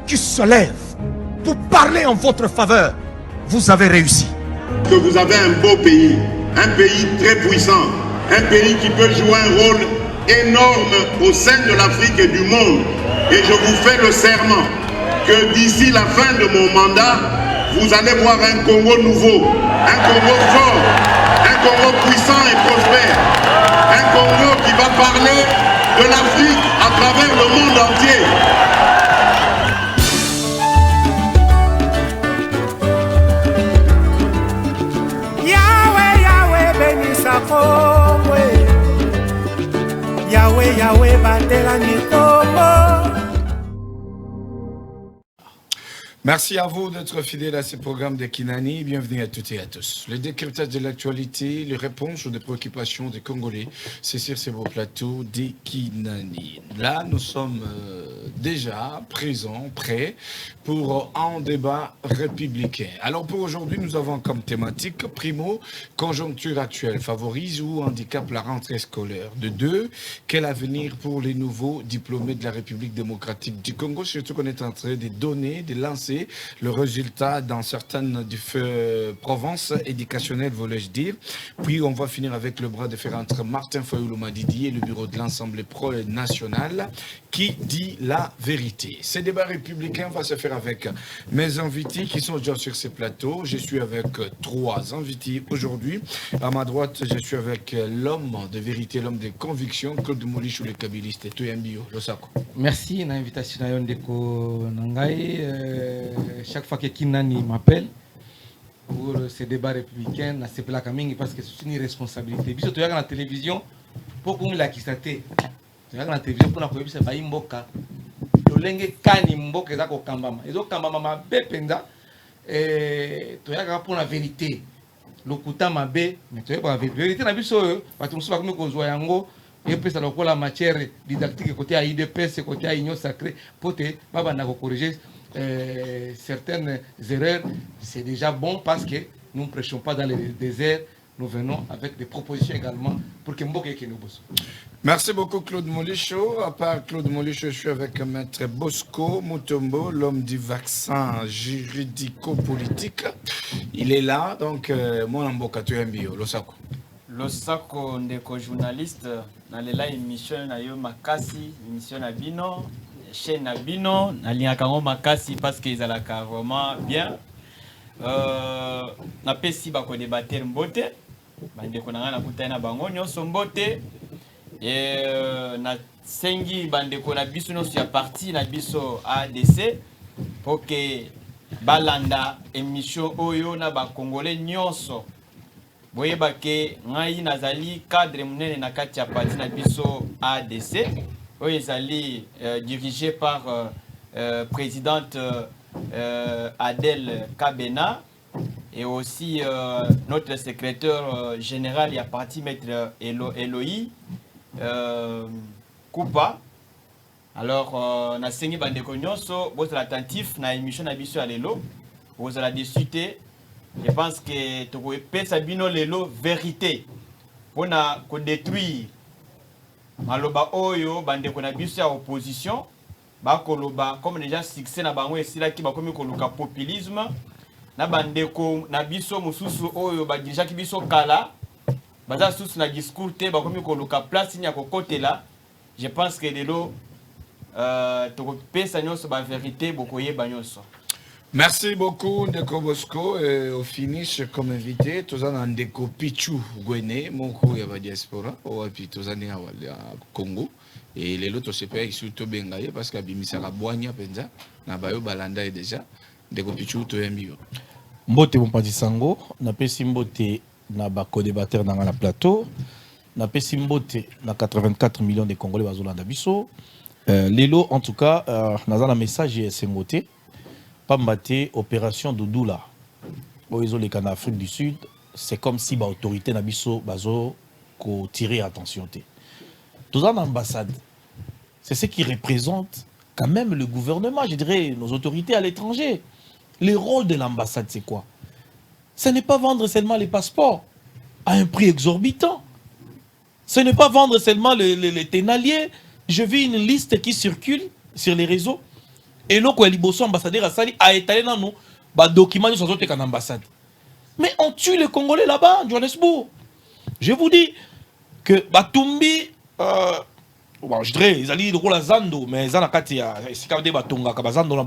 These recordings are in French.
qui se lève pour parler en votre faveur, vous avez réussi. Que vous avez un beau pays, un pays très puissant, un pays qui peut jouer un rôle énorme au sein de l'Afrique et du monde. Et je vous fais le serment que d'ici la fin de mon mandat, vous allez voir un Congo nouveau, un Congo fort, un Congo puissant et prospère, un Congo qui va parler de l'Afrique à travers le monde entier. Yahweh, Yahweh, bénissa Congo. Yahweh, Yahweh, batela ni Congo. Merci à vous d'être fidèles à ce programme de Kinani. Bienvenue à toutes et à tous. Le décryptage de l'actualité, les réponses aux préoccupations des Congolais, c'est sur ce beau plateau de Kinani. Là, nous sommes déjà présents, prêts pour un débat républicain. Alors pour aujourd'hui, nous avons comme thématique, primo, conjoncture actuelle favorise ou handicape la rentrée scolaire. De deux, quel avenir pour les nouveaux diplômés de la République démocratique du Congo, surtout qu'on est en train de donner, de lancer le résultat dans certaines provinces éducationnelles, voulais-je dire. Puis on va finir avec le bras de fer entre Martin Fayulu Madidi et le bureau de l'Assemblée pro-nationale qui dit la vérité. Ce débat républicain va se faire avec mes invités qui sont déjà sur ces plateaux. Je suis avec trois invités aujourd'hui. À ma droite, je suis avec l'homme de vérité, l'homme de conviction, Claude Molichou, le kabiliste. Merci pour l'invitation de Ndeko Nangai. Chaque fois que Kinani m'appelle pour ce débat républicain, c'est pour la Kamingi parce que c'est une responsabilité. Puis tu regardes la télévision, pour qu'on la kistate. Tu regardes la télévision pour la cohésion, c'est pas imboka. Le lengue kani mboka est d'accord kambama. Et donc kambama ma bependa. Tu regardes pour la vérité. Le kuta ma be, mais tu regardes la vérité. La vie sur parce que nous sommes comme nous yango. Et puis ça donc la matière didactique côté AIDPS, côté Union sacrée, pour te baba corriger. Certaines erreurs, c'est déjà bon parce que nous ne prêchons pas dans les déserts, nous venons avec des propositions également pour que Mboke nous bosse. Merci beaucoup Claude Molichou. À part Claude Molichou, je suis avec Maître Bosco Mutombo, l'homme du vaccin juridico-politique. Il est là, donc moi Mboka tu es bio, Losako. Losako ndeko journaliste, dans la émission na yo makasi, émission na bino. Chaîne Nabino, Naliakango Makasi parce qu'ils ont la vraiment bien. Na pesi bako débattre mbote, bande konanga na kutana bango nyonso mbote et na sengi bande kona biso no sur parti na biso ADC pour que balanda émission oyo na ba congolais nyonso. Boyeba ke ngai nazali cadre munene na kati ya parti na biso ADC. Oui, ils dirigé par présidente Adèle Kabena et aussi notre secrétaire général et à parti maître Eloï Koupa. Alors, na sengi bandeko nyonso, vous êtes attentif na émission na biso à lelo, vous allez discuter. Je pense que tu peux sabino lelo vérité pour na ko détruire maloba oyo bande ko na biso ya opposition ba koloba comme déjà succès na bango esila ki ba komi koluka populisme na bande ko na biso mususu oyo ba dirija ki biso kala baza susu na discours te ba komi koluka place nya ko kotela. Je pense que lelo to ko pesa nyonso ba vérité bokoye ba nyonso. Merci beaucoup Ndeko Bosco. Au finish comme invité, tous en Ndeko Pichu Gwene, mon coup ya diaspora, ou puis tous en Congo. Et les autres se payent surtout Bengaye parce que Bimisara Boigna Penza, na bayo balanda déjà. Ndeko Pichu to yambio. Mbote Bompadi Sango, na pesi mbote na ba co-débatteur dans la plateau, na pesi mbote na 84 millions de Congolais bazolanda biso. Lelo en tout cas, na un message et mbote. Pambate, opération Doudoula, au en Afrique du Sud, c'est comme si l'autorité n'abisso bazo ko tirer attention. Tous en ambassade, c'est ce qui représente quand même le gouvernement, je dirais, nos autorités à l'étranger. Le rôle de l'ambassade, c'est quoi? Ce n'est pas vendre seulement les passeports à un prix exorbitant. Ce n'est pas vendre seulement les ténaliers. Je vis une liste qui circule sur les réseaux. Et là, quand liboso ambassadeur Assali a étalé dans nous, bah documents sur autres qu'en ambassade. Mais on tue les Congolais là-bas, Johannesburg. Je vous dis que Batumbi, bon, je dirais, ils allaient le Zando, mais ils ont c'est quand même Batunga, Zando, ils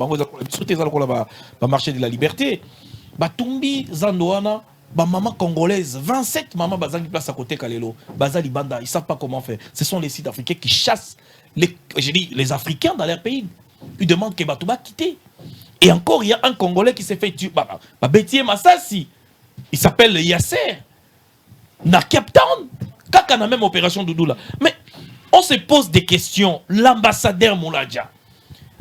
ont marché de la liberté. Batumbi, Zandoana, maman congolaise, 27 mamans bazali place à côté Kalelo, bazali banda, ils savent pas comment faire. Ce sont les sites africains qui chassent les Africains dans leur pays. Ils demandent que Batouba quitte. Et encore, il y a un Congolais qui s'est fait tuer. Bétier Massassi. Il s'appelle Yasser. Na Cape Town. Kaka na même opération Doudou là. Mais on se pose des questions. L'ambassadeur Mouladia.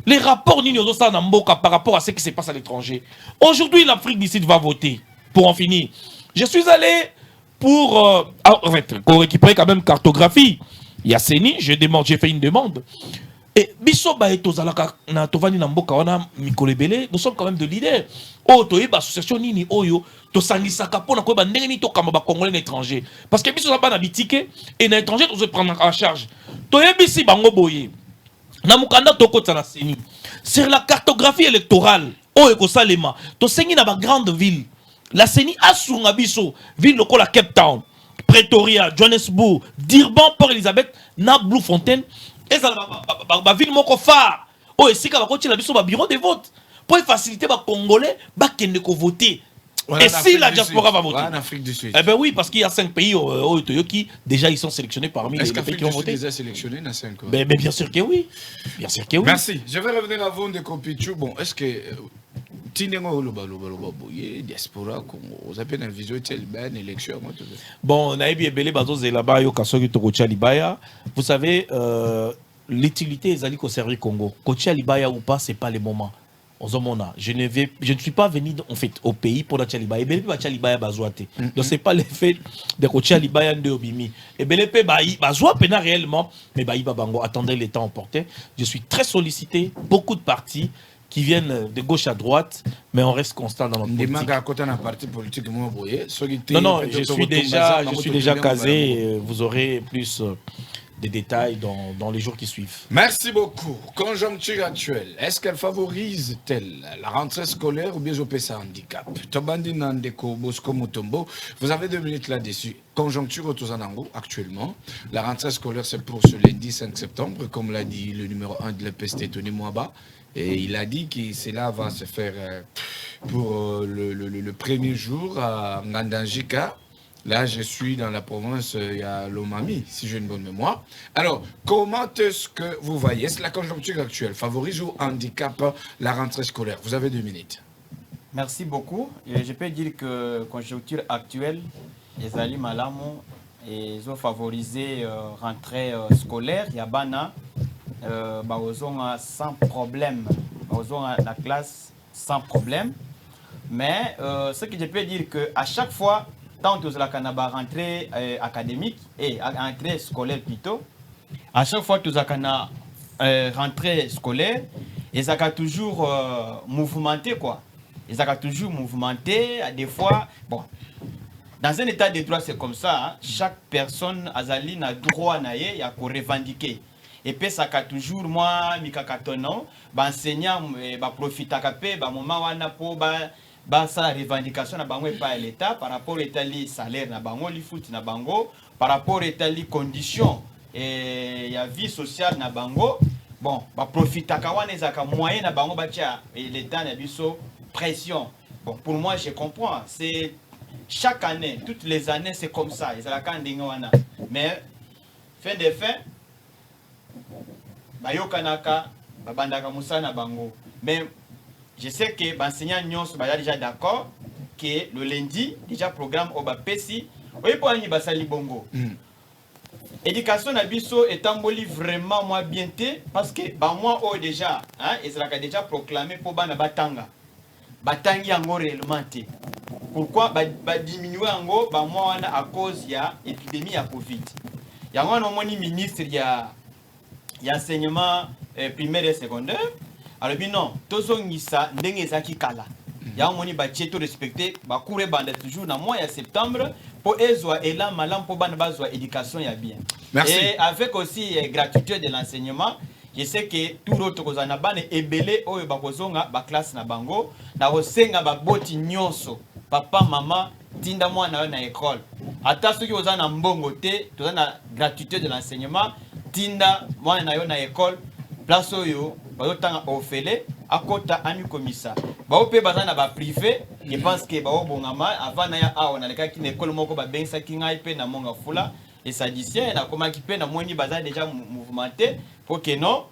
Les rapports Nino Namboka par rapport à ce qui se passe à l'étranger. Aujourd'hui, l'Afrique du Sud va voter. Pour en finir. Je suis allé pour récupérer quand même cartographie. Yasseni, j'ai fait une demande. Et biso ba etozalaka na tovani na mboka wana mikolebele, nous sommes quand même de leaders. Oh toyeba association nini oyo to sangisaka pona ko ba ndenge ni to kama ba congolais étrangers parce que biso na ba na bitike et na étranger to se prendre en charge. Toyebisi bango boye. Na mukanda to kota na seni. Sur la cartographie électorale, oh eko salema, to sengi na ba grande ville. La seni asunga biso, ville lokola Cape Town, Pretoria, Johannesburg, Durban, Port Elizabeth, na Bloemfontein. Et ça va ville moko phare. Oh, et si ka bakoti la biso ba bureau de vote pour faciliter ba congolais ba kende ko voter. Voilà, et si la diaspora va voter. En Afrique du Sud. Eh ben oui, parce qu'il y a 5 pays qui déjà ils sont sélectionnés parmi les pays qui ont voté. Est-ce déjà sélectionné dans 5 ans? Mais bien sûr que oui. Bien sûr que oui. Merci. Je vais revenir à vous de Kopichou. Bon, est-ce que diaspora Congo, vous avez une vision de l'élection? Bon, vous savez, l'utilité est d'aller servir Congo. Kocha Libaya ou pas, c'est pas le moment. Je ne suis pas venu en fait au pays pour la Tchalibaya. Donc c'est pas l'effet de Kocha Libaya de Obimi. Et BLP Bazoua pena réellement, mais Bango, attendez les temps emportés. Je suis très sollicité, beaucoup de partis qui viennent de gauche à droite, mais on reste constant dans notre politique. Non, je suis déjà casé, et vous aurez plus de détails dans les jours qui suivent. Merci beaucoup. Conjoncture actuelle, est-ce qu'elle favorise-t-elle la rentrée scolaire ou bien je paie ça handicap? Tobandi Nandeko Bosco Mutombo, vous avez 2 minutes là-dessus. Conjoncture au Tozanango actuellement. La rentrée scolaire c'est pour ce lundi 5 septembre, comme l'a dit le numéro 1 de l'EPST, Tony Mwaba. Et il a dit que cela va se faire pour le premier jour à Ngandangika. Là, je suis dans la province, il y a l'Omami, si j'ai une bonne mémoire. Alors, comment est-ce que vous voyez, est-ce que la conjoncture actuelle favorise ou handicape la rentrée scolaire? Vous avez 2 minutes. Merci beaucoup. Et je peux dire que la conjoncture actuelle, les Ali Malamo, ils ont favorisé la rentrée scolaire. Il y a Bana. Sans problème, la classe sans problème. Mais ce que je peux dire que à chaque fois, tant que la rentrée académique et rentrée scolaire plutôt, à chaque fois que la rentrée scolaire, ils ont toujours mouvementé quoi. Ils ont toujours mouvementé. Des fois, bon, dans un état de droit c'est comme ça. Hein, chaque personne azali na droit na ye ya ko revendiquer. Et puis ça a toujours moi mikakatono ba enseignant ba profita kapé ba moment wana po ba sa revendication na bango pas l'état par rapport à l'état salaire na bango li foot na bango par rapport à l'état conditions et ya vie sociale na bango bon ba profita ka wana ezaka moyen na bango ba tia l'état na biso pression. Bon pour moi je comprends, c'est chaque année, toutes les années c'est comme ça, ezalaka ndinga wana. Mais fin de fin bayokanaka babandaka musana bango. Mais je sais que l'enseignant Nyons est déjà d'accord que le lundi déjà programme au Bapesi oui pour ani basali bongo. Éducation na biso etamboli vraiment moi bien té parce que ba moi oh déjà hein ezalaka déjà proclamé pour bana batanga batangi yango réellement té. Pourquoi ba diminuer yango ba moi wana à cause ya épidémie ya Covid. Yango no moni ministre ya enseignement primaire et secondaire. Alors bien non, tozongisa ndenge ezaki kala. Ya moni ba tieto respecter ba cours bande toujours na mois de septembre pour ezwa elan malam pour bana bazwa éducation ya bien. Merci. Et avec aussi gratuité de l'enseignement, je sais que tout l'autre koza na bana ebele oyo bakozonga ba classe na bango na kosenga ba boti nyonso papa mama tinda mwana na école ata soki oza na mbongo te toza na gratuité de l'enseignement tinda mwana na yo na école place oyo bazotanga ofele akota ami komisa bao pe baza na ba privé je pense que bao bongama avant na ya awa na leka ki na école moko ba bengisa ki ngai pe na monga fula et sadicien na koma ki pe na moni baza déjà mouvementé pour que non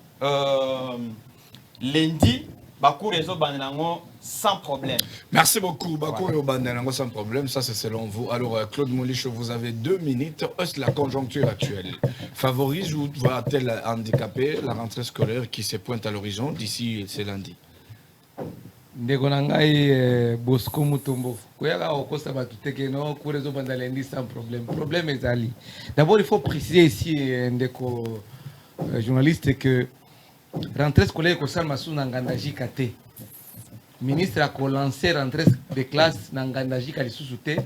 lundi Bakou réseau Bandango sans problème. Merci beaucoup, Bakou et Bandango sans problème, ça c'est selon vous. Alors Claude Moulich, vous avez 2 minutes. Est-ce la conjoncture actuelle favorise ou va-t-elle handicaper la rentrée scolaire qui se pointe à l'horizon d'ici ce lundi? Ndeko nangai Bosco Mutombo. Koyaka okosa batuteke no ku réseau Bandalendi sans problème. Problème ezali. D'abord il faut préciser ici ndeko journaliste que rentrée scolaire ko salma sous nangandaji kate. Ministre a lancé rentrée de classe nangandaji kali susute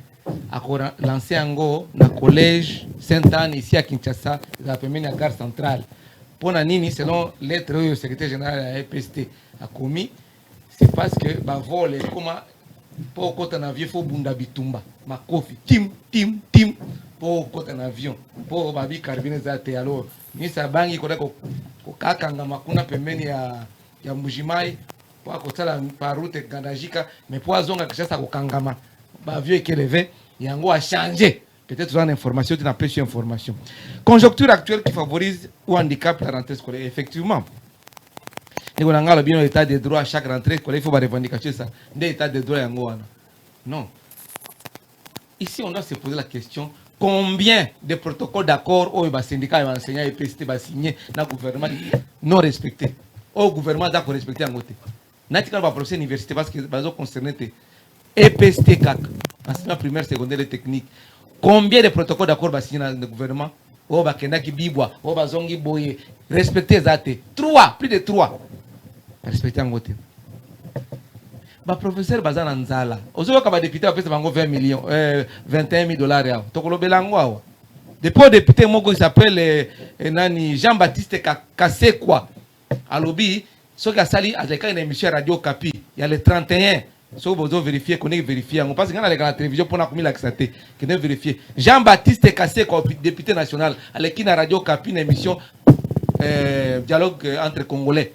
a lancé ango na collège Sainte-Anne ici à Kinshasa, la première gare centrale. Pour nini selon lettre du secrétaire général de la EPST a commis c'est parce que ba vol comment pour côté un avion faut bunda bitumba ma kofi tim pour côté un avion pour babi carabiner zate alors ni sabangi ko kakanga makuna pembeni ya Mbujimai pour akotala par route Gandajika mais pour azonga kishasa ko kangama ba avion élevé yango a changé peut-être une information tu n'as pas su information conjoncture actuelle qui favorise ou handicap la rentrée scolaire effectivement. Il y a bien l'état de droit à chaque rentrée, il faut revendiquer ça. L'état de droit non. Ici, on doit se poser la question combien de protocoles d'accord au syndicat et enseignants et PST va signer dans le gouvernement non respecté. Au gouvernement d'accord respecté en côté. Natika va procéder à l'université parce que les bases concernées EPST CAC, enseignement primaire, secondaire et technique. Combien de protocoles d'accord va signer dans le gouvernement? Au Bakendaki Bibwa, au Bazongi Boye, respecter Zate. 3, plus de 3. Respecter en côté. Ba professeur bazan anzala. Ozo ka ba député a fait 20 millions 21 000 dollars ya. Tokolo belango awa. Depuis le député moko il s'appelle nani Jean-Baptiste Kasekwa. Alobi ce qui a sali avec une émission Radio Kapi. Il y a le 31. So vous vérifier qu'on est vérifié. On passe dans la télévision pour nous l'accès qu'on est vérifié. Jean-Baptiste Kasekwa député national avec une Radio Kapi une émission dialogue entre Congolais.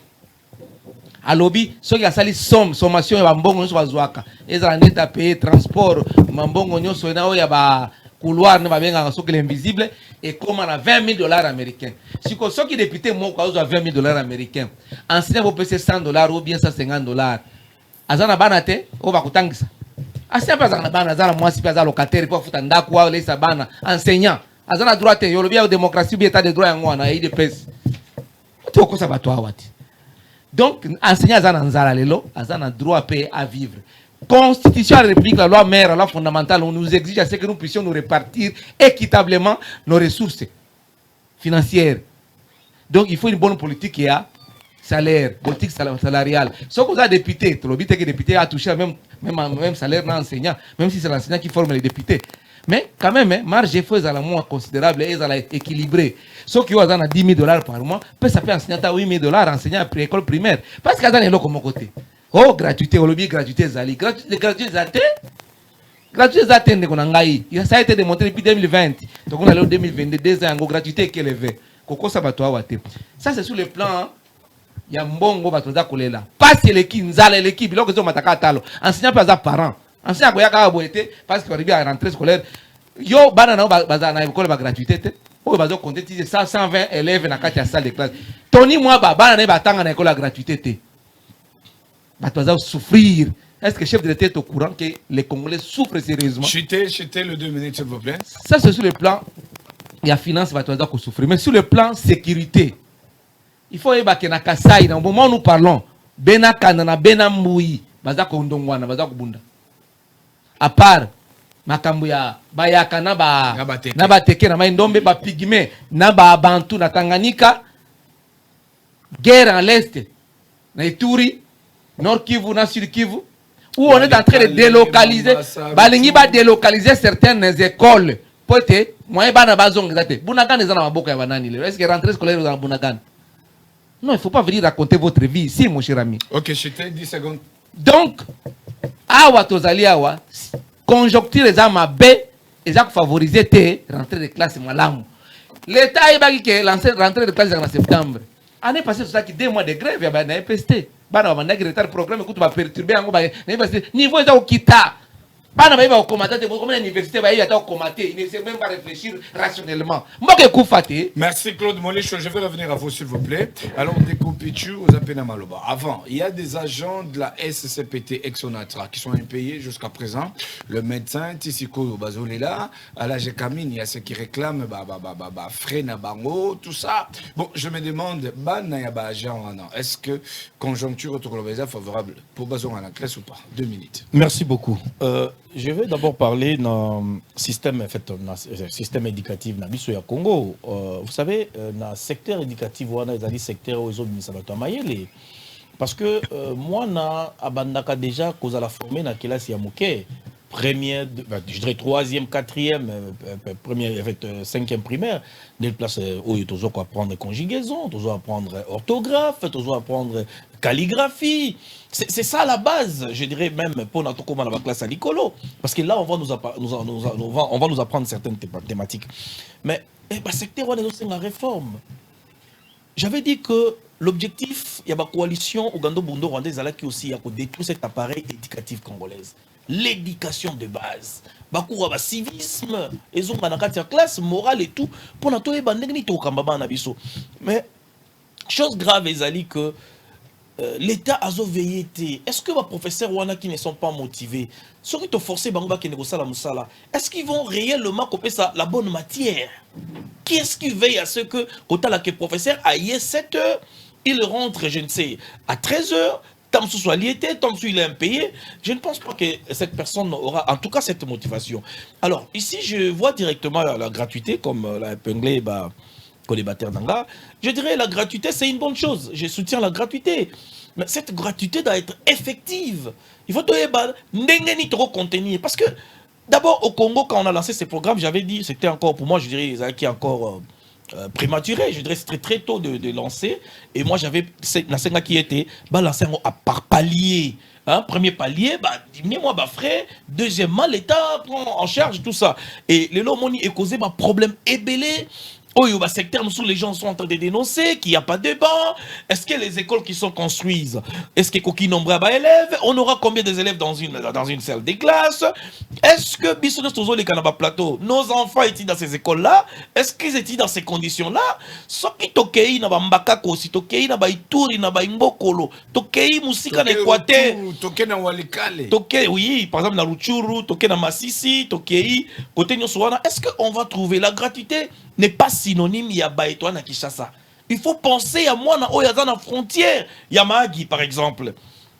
À lobby, ceux qui ont sali sommation ya mbongo nso bazwaka. Ezala neta payer transport, mbongo nso na oya ba couloir ne ba benga ceux qui l'invisible et comme on a 20 000 dollars américains. Si ceux qui député mo ka 20 000 dollars américains. Enseignant vous payer 100 dollars ou bien 150 dollars. Azana bana te, o ba kutangisa. Enseignant pas azana bana, azana moi si pas azana locataire pour futa ndako wa lesa bana enseignant. Azana droit te, yo lobia au démocratie bien état de droit yango na IDPS. To ko sa ba to awati. Donc, enseignant Azana Lelo, Azana droit à vivre. Constitution de la République, la loi mère, la loi fondamentale, on nous exige à ce que nous puissions nous répartir équitablement nos ressources financières. Donc, il faut une bonne politique qui a salaire, politique salariale. Ce qu'on a député, le but est que les députés a touché même salaire d'enseignant, même si c'est l'enseignant qui forme les députés. Mais quand même, marge est la moins considérable et équilibrée. Ceux qui ont 10 000 dollars par mois, ça peut enseigner à 8 000 dollars enseignant à l'école primaire. Parce qu'il y a des gens comme côté. Oh, gratuité, on lobby, gratuité, Zali. Gratuité, Zate. Gratuité, Zate, ça a été démontré depuis 2020. Donc on a en 2022, 2 ans, gratuité qui est élevée. Koko Sabato Awate. Ça, c'est sur le plan. Il y a mbongo batoza kolela. Pas c'est l'équipe, nzala l'équipe, là que zo mataka talo. Enseignant pas à parents. Enseignant ko yaka boete parce que arrivé à la rentrée scolaire. Yo bana na baza na école ba gratuité te. O bazo compter 120 élèves na kati ya salle de classe. Toni moi bana na batanga na école la gratuité te. Batoza souffrir. Est-ce que le chef de l'État est au courant que les Congolais souffrent sérieusement? Chutez le 2 minutes s'il vous plaît. Ça c'est sur le plan il y a finance batoza ko souffrir mais sur le plan sécurité. Il faut que na Kasai, au moment où nous parlons, Benakana na Benamboui, bazako ndongwana, bazako bunda. À part, makambu ya bayaka na bateke na maindombe, ba pigme, na ba bantu na Tanganyika, guerre en l'Est, na Ituri, Nord Kivu, na Sud Kivu, où on est en train de délocaliser, balingi ba délocaliser certaines écoles. Pote, moi bana bazong zate. Bunagan ezana maboko ya banani le. Est-ce que rentrée scolaire dans Bunagan? Non, il ne faut pas venir raconter votre vie ici, mon cher ami. Ok, je t'ai 10 secondes. Donc, awa tozali awa, conjoncture les ma B, ils ont favorisé tes rentrées de classe malamu. L'État a dit que l'entrée de classe en septembre. Année passée, c'est ça qui 2 mois de grève, il y a un EPST. Bana va mandaki retard programme, écoute, va perturber en niveau est au kita. Bana va commenter, comme l'université va y avoir commenter, il ne sait même pas réfléchir rationnellement. Moi que Koufate. Merci Claude Molécho, je vais revenir à vous s'il vous plaît. Alors, Découpichu aux Apena Maloba. Avant, il y a des agents de la SCPT Exonatra qui sont impayés jusqu'à présent. Le médecin Tissiko Bazolela, à la Jekamine, il y a ceux qui réclament frais na bango, tout ça. Bon, je me demande, est-ce que conjoncture autoglobalisée favorable pour Bazon à la classe ou pas? 2 minutes. Merci beaucoup. Je vais d'abord parler d'un système, en fait, système éducatif na biso ya Congo. Vous savez, dans le secteur éducatif, on a des secteurs où ils ont mis ça dans mayele. Parce que moi, na abandaka déjà cause à la formée na classe ya moké. Première, je dirais 3e, 4e, première, en fait, 5e primaire, des places où il y a toujours apprendre conjugaison, toujours apprendre orthographe, toujours apprendre calligraphie. C'est ça la base, je dirais même pour notre comment la classe à l'écolo. Parce que là, on va nous apprendre certaines thématiques. Mais le secteur, on est aussi en réforme. J'avais dit que l'objectif, il y a une coalition ougando-bundo-rwandaise qui aussi a détruire cet appareil éducatif congolais. L'éducation de base. Bakoura ba civisme, ils ont une classe morale et tout. Pour nous, mais chose grave, Ezali, que l'État a veillé. Est-ce que les professeurs wana qui ne sont pas motivés, ceux qui sont forcés, est-ce qu'ils vont réellement couper ça la bonne matière? Qui est-ce qui veille à ce que, quand les professeurs aillent 7 heures, ils rentrent, je ne sais, à 13 heures, tant que ce soit lié, tant que il est impayé, je ne pense pas que cette personne aura en tout cas cette motivation. Alors, ici, je vois directement la gratuité, comme l'a épinglé Kodébater Nanga. Je dirais la gratuité, c'est une bonne chose. Je soutiens la gratuité. Mais cette gratuité doit être effective. Il faut trop contenir. Parce que, d'abord, au Congo, quand on a lancé ces programmes, j'avais dit, c'était encore, pour moi, je dirais, qui est encore prématuré, je dirais c'était très tôt de lancer, et moi j'avais la qui était lancé par palier. Hein, premier palier, diminuez-moi frais. Deuxièmement, l'État prend en charge tout ça. Et le lomoni est causé par problème ébélé. Oh, il y a un secteur où les gens sont en train de dénoncer qu'il n'y a pas de bancs. Est-ce que les écoles qui sont construites, est-ce qu'il y a nombre d'élèves? On aura combien d'élèves dans une salle de classe? Est-ce que plateau, nos enfants étaient dans ces écoles-là? Est-ce qu'ils étaient dans ces conditions-là? Ce qui tokei na mbakako, si tokei na baituri na baimbokolo, tokei musika na Équateur, tokei na walikale, tokei oui, par exemple na Ruchuru, tokei na Masisi, tokei côté Nyoswana. Est-ce qu'on va trouver la gratuité? N'est pas synonyme ya baetwa na Kinshasa. Il faut penser à moi na oyaza na frontière ya Mahagi par exemple,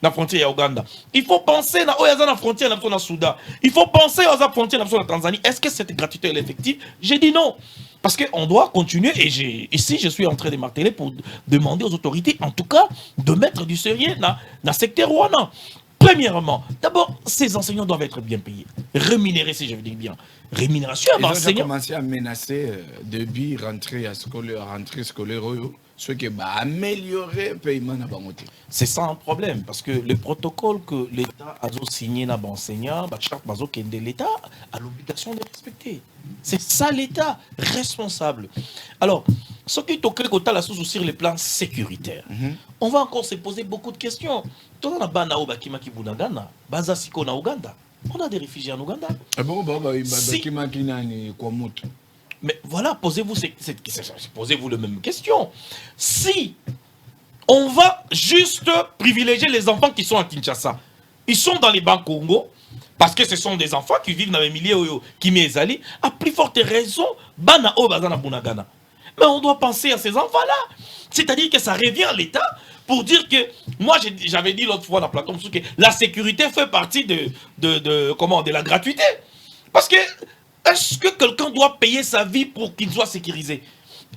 na frontière ya Ouganda. Il faut penser na oyaza na frontière na Soudan. Il faut penser à la frontière na Tanzanie. Est-ce que cette gratuité est effective? J'ai dit non. Parce qu'on doit continuer et ici je suis en train de marteler pour demander aux autorités en tout cas de mettre du sérieux dans secteur Rwanda. Premièrement, d'abord, ces enseignants doivent être bien payés, rémunérés, si je veux dire bien. Rémunération à enseignants. Ils ont commencé à menacer depuis rentrée scolaire, ce qui va améliorer le paiement de la. C'est ça un problème, parce que le protocole que l'État a signé dans l'enseignant, l'État a l'obligation de respecter. C'est ça l'État responsable. Alors, ce qui est au clé sur les plans sécuritaires, on va encore se poser beaucoup de questions. On a des réfugiés en Ouganda. Mais voilà, posez-vous la même question. Si on va juste privilégier les enfants qui sont à Kinshasa, ils sont dans les bancs Congo, parce que ce sont des enfants qui vivent dans les milieux qui m'ezali, à plus forte raison, Bana O Bazana Bunagana. Mais on doit penser à ces enfants-là. C'est-à-dire que ça revient à l'État pour dire que, moi j'avais dit l'autre fois dans Platon que la sécurité fait partie de la gratuité. Parce que, est-ce que quelqu'un doit payer sa vie pour qu'il soit sécurisé?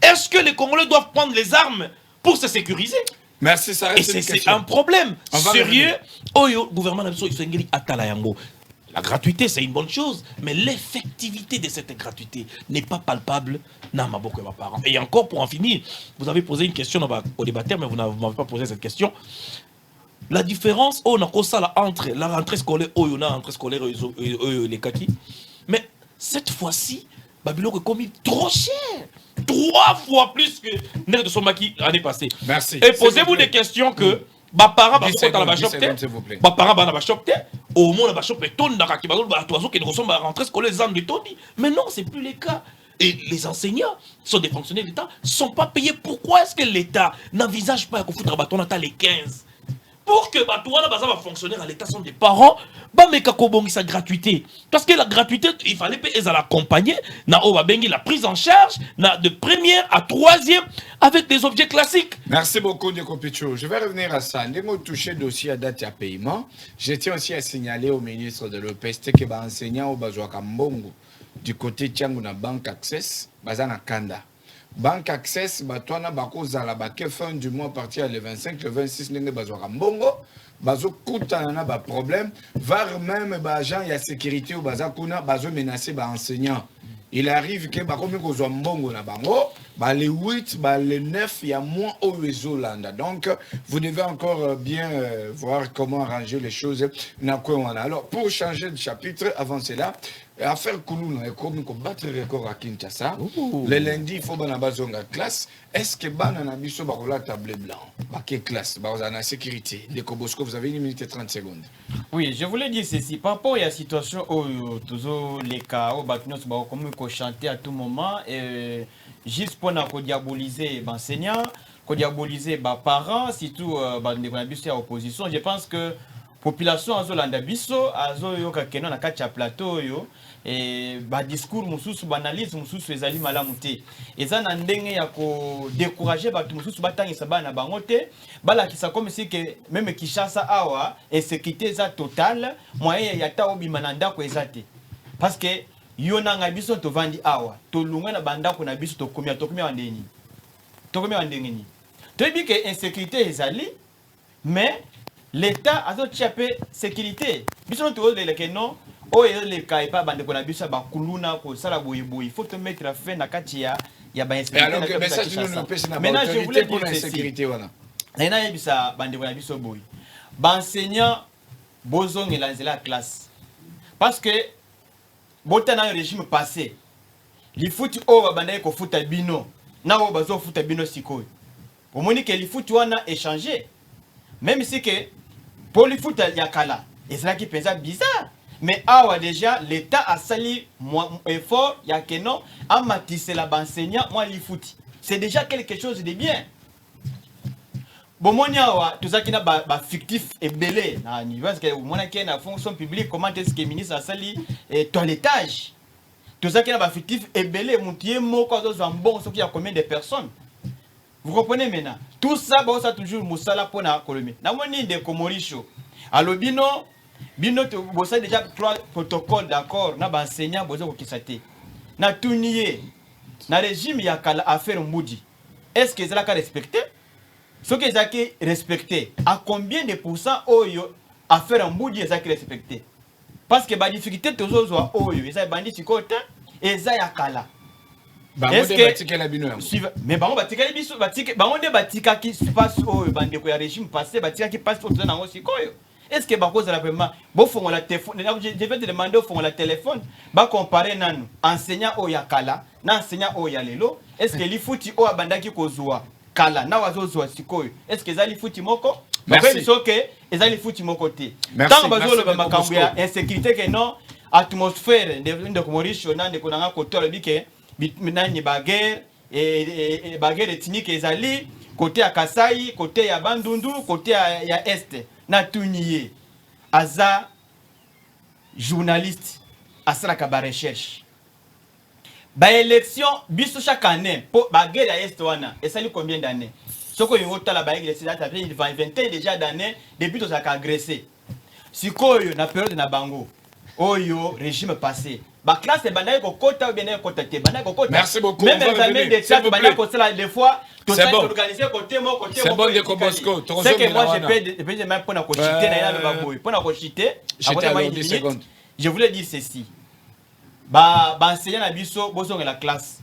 Est-ce que les Congolais doivent prendre les armes pour se sécuriser? Merci, ça reste et c'est un problème sérieux. Le gouvernement n'a pas La gratuité, c'est une bonne chose, mais l'effectivité de cette gratuité n'est pas palpable dans ma beaucoup de mes parents. Et encore, pour en finir, vous avez posé une question au débatteur, mais vous ne m'avez pas posé cette question. La différence entre la rentrée scolaire et la rentrée scolaire les kaki, mais cette fois-ci, Babylone est commis trop cher. 3 fois plus que Ner de Somaki l'année passée. Merci. Et posez-vous des questions que mes parents au moins la shop ton na ki bazolo ba toazo ke ressemble à rentrer scolaire les de Tony. Mais non, c'est plus le cas. Et les enseignants sont des fonctionnaires de l'État, sont pas payés. Pourquoi est-ce que l'État n'envisage pas qu'on foutre bâton à les 15 pour que Batouana Baza va fonctionner à l'État sont des parents, mais sa gratuité. Parce que la gratuité, il fallait payer à l'accompagner, la prise en charge, de première à troisième, avec des objets classiques. Merci beaucoup, Ndeko Picho. Je vais revenir à ça. Ndeko touché dossier à date à paiement. Je tiens aussi à signaler au ministre de l'OPST que les enseignants au Bazouaka Mbongo, du côté Tiangu na Banque Access, Bazana Kanda. Banque Access, Batouana Bako Zalabake, fin du mois, partir le 25, le 26, Nenge Bazouaka Mbongo. Bazo Koutana ba problème, var même agent y a sécurité au Bazakuna, Bazo menacé ba enseignant. Il arrive que Bakomi Kozo Mbongo na Bango, les 8, les 9, il y a moins au Zolanda. Donc, vous devez encore bien voir comment arranger les choses. Alors, pour changer de chapitre, avant cela, affaire Koulouna et comme battre le record à Kinshasa. Le lundi, il faut que classe. Est-ce que Banana Bisso Barola table blanc? Quelle classe? Barola sécurité. Les Kobosco, vous avez 1 minute et 30 secondes. Oui, je voulais dire ceci. Par rapport à la situation où toujours les cas où comme chanter à tout moment, et juste pour diaboliser les enseignants, diaboliser les parents, surtout les opposition, je pense que population azolanda biso azoyoka keno na kati ya plateau yo et ba discours mususu banalise mususu ezali malamu te eza na ndenge ya ko décourager batu mususu batangisa bana bango te balakisa comme si que même Kinshasa awa insécurité eza totale moyen ya ta obima na ndako eza te parce que yo nanga biso to vandi awa to lunga na bandako na biso to komia wandeni ni to bi que insécurité ezali mais l'État a fait sécurité. Bisous tous les que non, oh les cas pas bande qu'on a vu ça bakuluna pour ça la bouyeboui. Il faut te mettre à fin na katia ya ba insécurité. Alors que message nous nous pèse na autorité pour la sécurité voilà. Na yebi ça bande qu'on a vu ça boui. Ba enseignant bozong et la classe. Parce que botana régime passé. Li foot o bande ko foot bino. Na o bazo foot bino sikoy. Au monique li foot wana échanger. Même si que pour le foot yakala, et c'est là qui pense bizarre. Mais awa déjà l'État a sali effort ya que non a matissé la enseignant moi li foot. C'est déjà quelque chose de bien. Bon monia wa tout ça qui na ba fictif et belé na ni parce que mona qui na fonction publique comment est-ce que ministre a sali toilettage. Tout ça qui na ba fictif et belé montier moko zo bon ce qui a combien de personnes. Vous comprenez maintenant? Tout ça, ça toujours Moussala pour la Colombie. N'a pas ni de Komoricho. Alors, bino, vous avez déjà 3 protocoles d'accord. N'a pas enseignant, vous avez kisate. N'a tout nié. N'a régime y a qu'à affaire Moudi. Est-ce que ça a respecté? Ce que ça a respecté, à combien de pourcents oyo affaire Moudi est respecté? Parce que la difficulté toujours oyo, ils ont bandit sur côté et ça y a qu'à là. Est-ce que mais bango batika biso batika bango de batika qui se passe au bandeko ya régime passé batika qui passe au temps en sikoyo est-ce que bako za vraiment bo fongo la téléphone je vais te demander au fongo la téléphone ba comparer nanu enseignant o ya kala na enseignant o ya lelo est-ce que li futi o abandaki kozwa kala na wazozwa sikoyo est-ce que zali futi moko merci soke ezali futi moko te tant bazolo ba makambo ya insécurité que non atmosphère de Komoricho na de konanga kotola bike Minani baguerre et baguerre ethnique ezali côté à Kasai, côté à Bandundu, côté à Est. Natuniye aza journaliste asala ka recherche. Ba élection biso chaque année pour baguerre à Est wana esali combien d'années? Soko yota la baguerre c'est ça fait 20 déjà d'années depuis to ça ka agressé. Sikoyo na période na bango. Oyo régime passé. Ba classe est banane ko kota ou bien kota te banane ko kota. Merci beaucoup. Même examen de chat banane ko cela des fois tout ça organiser côté mo côté. C'est bon de Kobosco. C'est que moi je peux même pour na ko chiter na ya ba boy. Pour na ko chiter. J'étais à 10 secondes. je voulais dire ceci. Bah enseignant na biso bozo la classe.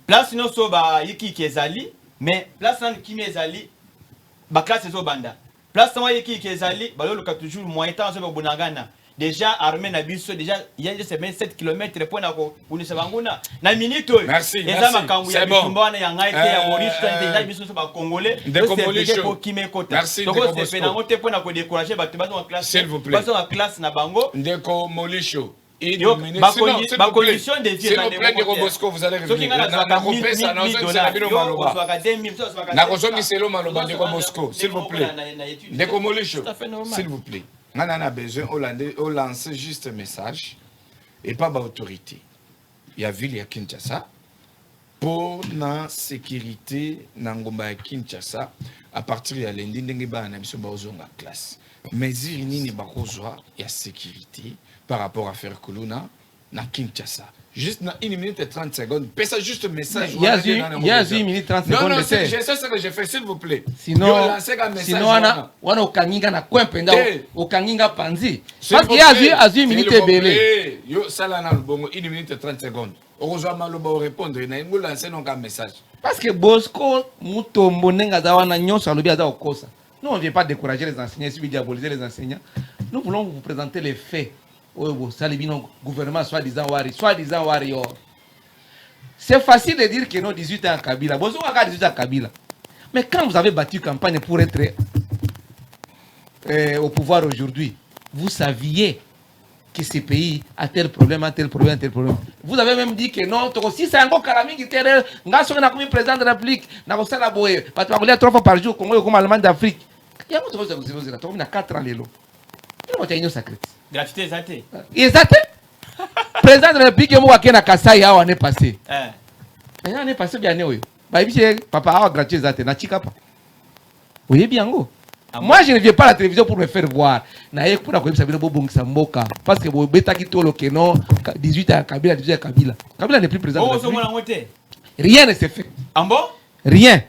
Place no so ba yiki kezali, mais place nan kimi ezali ba classe ezo banda. Place no yiki kezali, ba lo ka toujours moyen temps so bonangana. Déjà armé na biso déjà il y a juste 27 km pour na ko unisa banguna na minute. Merci. C'est bon. Ya ngai te ya Maurice déjà biso so ba congolais. Merci. Donc c'est fait na ngote pour na ko décourager ba bazo en classe. S'il vous plaît. Bazo en classe na bango. Ndeko Molisho. Ma condition de vie dans les Bosco, vous allez revenir. S'il vous plaît. Ndeko Molisho. S'il vous plaît. On a besoin de lancer juste un message et pas d'autorité. Il y a ville à Kinshasa pour la sécurité Nangomba Kinshasa à partir de lundi ndengeba na biso bazonga classe. Mais il n'y a pas de sécurité par rapport à faire Kuluna na Kinshasa. Juste 1 minute et 30 secondes. Pèse juste un message. Il y a 1 minute 30 secondes. Non, c'est ce que j'ai fait, s'il vous plaît. Sinon, on a Okanginga na Kwempenda, Okanginga Panzi. Parce qu'il y a 1 minute et belé. Yo, ça là, 1 minute et 30 secondes. Heureusement, on va répondre. Il y a un message. Parce que Bosco, Moutombo, Nengazawana, Nyon, Salobi, Aza Okosa. Nous, on ne vient pas décourager les enseignants, si vous diaboliser les enseignants. Nous voulons vous présenter les faits. Gouvernement soi-disant Wari. C'est facile de dire que non, 18 ans à Kabila. Bon, on a 18 ans à Kabila. Mais quand vous avez battu campagne pour être au pouvoir aujourd'hui, vous saviez que ce pays a tel problème. Vous avez même dit que non, si c'est encore Karami qui était là, on a comme président de la République, on a ça la boye, parce qu'on a 3 fois par jour, Congo comme Allemagne d'Afrique. Il y a 4 ans, l'élo. Il y a une sacrée. Gratuité exacte. Exact. Président de la République, il y a Kassai l'année passée. L'année passée, bien, oui. Papa a gratuité exacte. Vous voyez bien, moi, je ne viens pas à la télévision pour me faire voir. Parce que vous avez 18 ans Kabila, 18 ans Kabila. Kabila n'est plus président de la République. Rien ne s'est fait. Rien.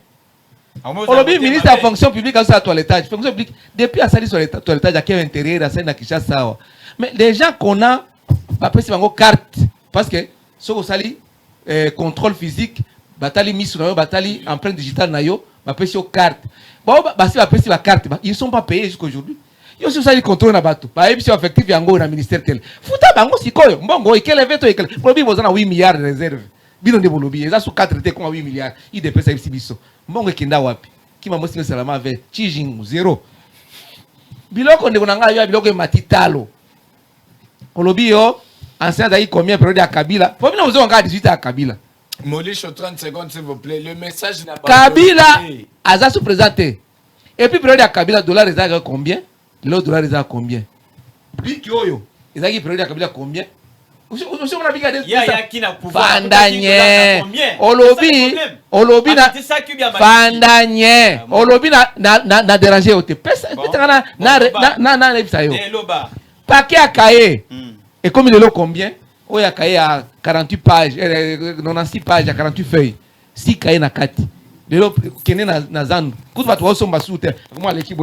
Le ministre de la fonction publique a sa toilettage. Fonction publique, depuis à salir sur le toilettage, à quel intérieur, à salir Kinshasa. Mais les gens qu'on a, c'est une carte. Parce que, si vous salez, contrôle physique, batali mis sur batali empreinte digitale, c'est une carte. Si la carte, ils ne sont pas payés jusqu'à aujourd'hui. Ils ont aussi contrôle na bateau. Ils sont affectifs dans le ministère tel. Fouta bango sikoyo. Mbongo, il y a 8 milliards de réserves. Bino de Bolobi, ils ont sous 4 traités comme 8 milliards. Ils dépensent ici biso. Mbongo kenda wapi? Qui m'a montré salama avec Chijing 0. Biloko ndeko yo biloko matitalo. Bolobi yo ancien d'ailleurs combien période à Kabila? Pour nous on a 18 à Kabila. Molisho 30 secondes s'il vous plaît. Le message n'a pas Kabila aza sous présenté. Et puis période à Kabila dollar est combien? Le dollar est à combien? Lui qui oyo. Ils a qui période à Kabila combien? Fandanye Olobi Fandanye Olobi na déranger au te na paquet à cahier et comme il est là combien oh ya cahier à 48 pages 96 pages à 48 feuilles 6 cahiers na kati lelo kene na zanu kutu batu wasomba sute kuma l'équipe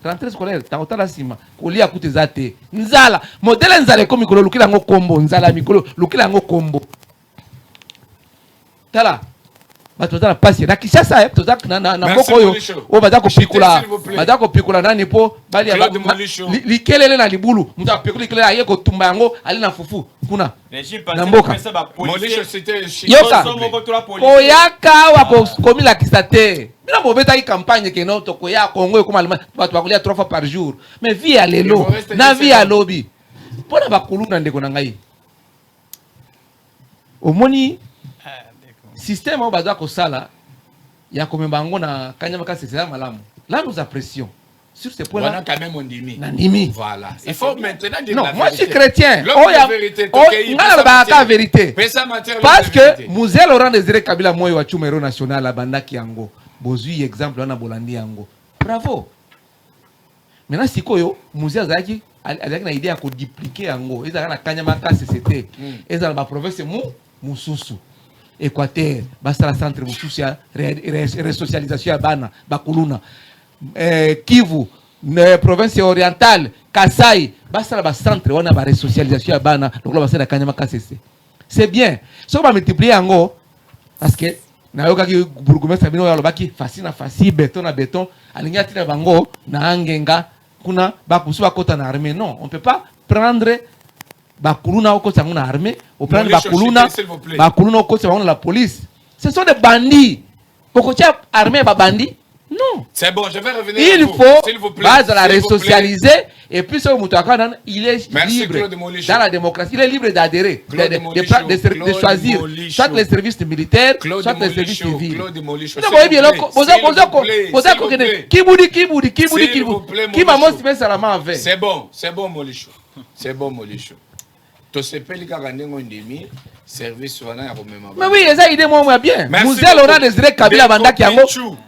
rentrée scolaire ta la sima kolia kutu zate nzala modèle nzala comme mikolo lukila ngo kombo nzala mikolo lukila ngo kombo tala batu tala pasi na Kinshasa tozaka na boko yo o badako pikula nani po bali ya likelele na libulu muta pikula likele aye ko tumba yango ali na fufu kuna na mboka Molisho c'était yoka koyaka wa komila kisate bila bobeta ki campagne ke no to koya Congo comme Allemagne batu bakolia 3 fois par jour mais vie à lelo na vie à lobby pona bakuluna ndeko na ngai omoni système au bazar ko sala ya komemba ngo na kanyama ka c'est malamu là nous apprécions sur ce point là quand même on dit voilà il faut maintenant dire non moi je suis chrétien la vérité parce que Mouzel Laurent Désiré Kabila moyo wa chumero national la bandaki yango bozui exemple na bolandi yango bravo maintenant sikoyo Mouzel Zaki avec na idée à ko dupliquer yango ezala na kanyama ka CCT ezala ba province mususu Équateur, basta la centre mususu resocialisation ya bana bakuluna Kivu province orientale Kasai basala ba centre wana ba resocialisation ya bana lokola basala kanyama KCC. C'est bien. So ba multiplier yango parce que na yokaki bourgmestre bino ya lobaki facile béton na béton alinga tina bango na angenga kuna ba kusuba kota na armée. Non, on peut pas prendre bakuluna okota na armée, ou prendre bakuluna okota na la police. Ce sont des bandits. Pourquoi tu as armé ba bandits? Non. C'est bon, je vais revenir. Il faut s'il vous plaît, la resocialiser et puis ce Moutouakana, il est libre dans la démocratie, il est libre d'adhérer, de choisir soit les services militaires, soit les services civils. C'est bon, Molicho. C'est bon, Molicho. Service mais oui, ça idée moi bien. Mouzel aura des Kabila Banda qui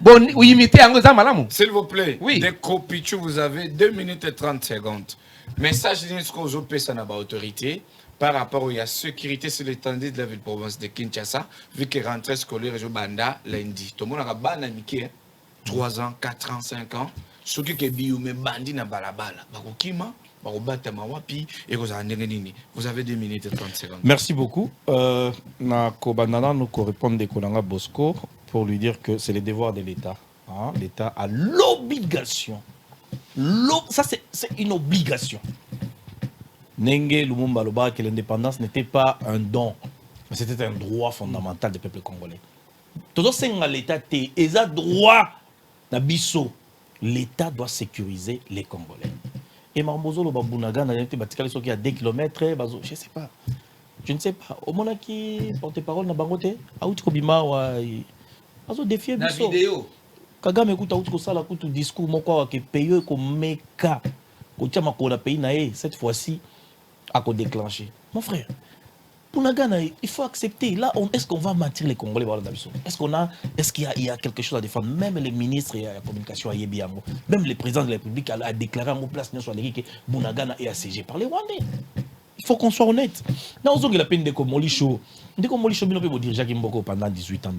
bon imiter Ango Zamalamu. S'il vous plaît, oui. Des Kopichu, vous avez 2 minutes et 30 secondes. Message de l'autorité par rapport à la sécurité sur l'étendue de la ville-province de Kinshasa, vu que rentrée scolaire et Banda lundi. Tout le monde a ban 3 ans, 4 ans, 5 ans. Ceux qui ont biumé bandi na balabala. Bakokima. Vous avez 2 minutes et 30 secondes. Merci beaucoup. Nakobandana nous répondre de Kolanga Bosco pour lui dire que c'est le devoir de l'État. Hein? L'État a l'obligation. Ça, c'est une obligation. Nenge Lumumba Loba, que l'indépendance n'était pas un don, mais c'était un droit fondamental du peuple congolais. Tout l'État a droit d'Abisso. L'État doit sécuriser les Congolais. Et Marmozo le Babunaga n'a été bâti à 2 km, je sais pas. Je ne sais pas. Au moment qui porte-parole na bangote, aouti kobima wa bazo défier biso. Na vidéo. Kagame écoute aouti ko sala kutu discours moko wa ke paye ko meka. Ko tia makona pays na cette fois-ci à ko déclencher. Mon frère, Bunagana, il faut accepter. Là, est-ce qu'on va mentir les Congolais? Est-ce qu'il y a quelque chose à défendre? Même les ministres et la communication à Yebiango, même le président de la République a déclaré en place que Bunagana est assiégé par les Rwandais. Il faut qu'on soit honnête. Dans la peine de Komolicho, peut dire Jacques Mboko pendant 18 ans.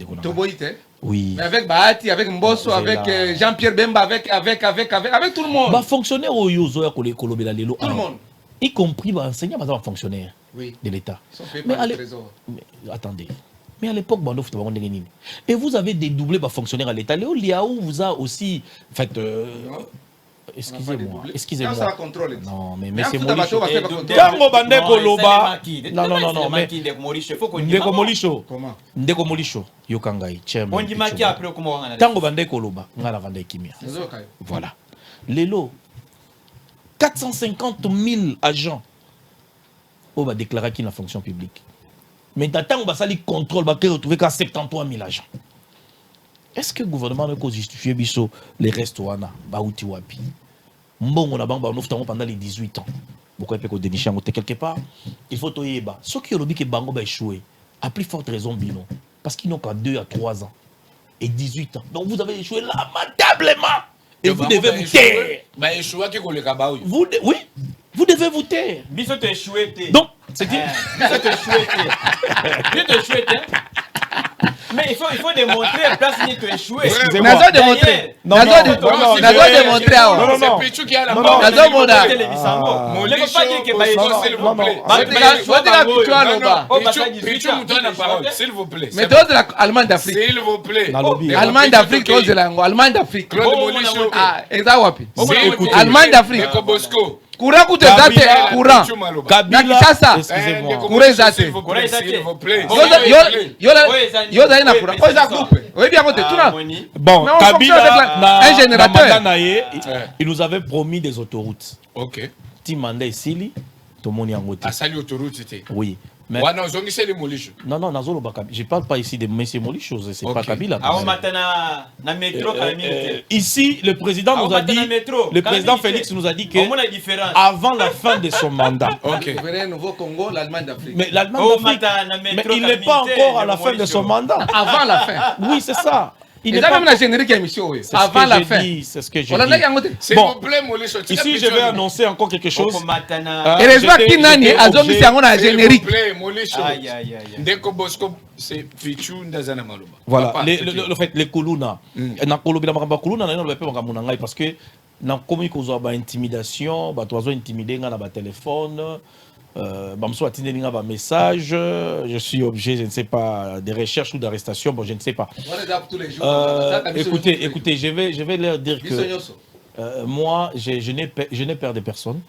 Oui. Mais avec Bahati, avec Mbosso, avec Jean-Pierre Bemba, avec tout le monde. Fonctionnaire au Yozo, tout le monde. Y compris enseignants, fonctionnaires de l'État. Mais attendez. Mais à l'époque, et vous avez dédoublé les fonctionnaires à l'État. Léo Liaou vous a aussi fait. Excusez-moi. Non, mais c'est Molicho. Tango Bande Koloba. Non. Ndeko Molicho. Yokangai. Tango Bande Koloba. Ngala Bande Kimia. Voilà. Lélo. 450 000 agents on va déclarer qu'il y a une fonction publique. Mais dans le temps, on va contrôle, on va retrouver qu'à 73 000 agents. Est-ce que le gouvernement peut justifier les restaurants Baouti Wapi? Bon, on a pendant les 18 ans. Pourquoi il peut dénicher quelque part? Il faut que ceux qui ont dit que Bango va échouer, à plus forte raison, Bino. Parce qu'ils n'ont qu'à 2 à 3 ans et 18 ans. Donc vous avez échoué lamentablement. Et vous devez vous taire. Oui, vous devez vous taire. Donc, c'est dit. Mais il faut démontrer la place où tu as échoué. Excusez-moi. Démontrer. Non. C'est Pichou qui a la parole. S'il vous plaît. Mais toi de l'Allemagne d'Afrique. S'il vous plaît. Allemagne d'Afrique, toi de l'Allemagne. Allemagne d'Afrique. Ah, exact wapi. Allemagne d'Afrique. Courant coûte zate courant. Kabila, excusez-moi. Courant zate. S'il vous plaît. Yo zali na courant. Oh, ça coupe. Oui, bien côté tout là. Bon, Kabila, un générateur. Il nous avait promis des autoroutes. OK. Timanda et Sili, tout le monde y a ngoté. Ah, ça autoroute c'était. Oui. Mais non, je ne parle pas ici de M. Molicho, c'est pas Kabila. Ici, le président nous a dit, le président Félix nous a dit que avant la fin de son mandat. Mais l'Allemagne d'Afrique, mais il n'est pas encore à la fin de son mandat. Avant la fin. Oui, c'est ça. Il est même la générique émission. Avant la fin. C'est ce que j'ai dit. Bon, ici, je vais annoncer encore quelque chose. Et les joueurs qui n'ont pas de générique. Voilà, le fait, les Kuluna. Parce que na komi kozwa ba intimidation ba tozo intimider nga na ba téléphone ba mso atindeli nga ba message, je suis obligé, je ne sais pas, de recherche ou d'arrestation, bon je ne sais pas. Écoutez, je vais leur dire que moi je n'ai peur de personne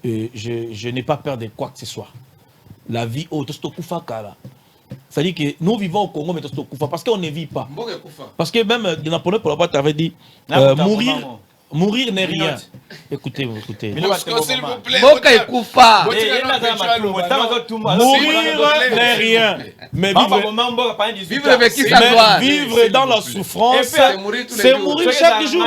et je n'ai pas peur de quoi que ce soit. La vie au tostokufa kala. C'est-à-dire que nous vivons au Congo mais tostokufa parce qu'on ne vit pas. Parce que même Napoléon Bonaparte avait dit mourir n'est rien. Écoutez. S'il vous plaît. Mourir n'est rien. Mais vivre dans la souffrance, c'est mourir chaque jour.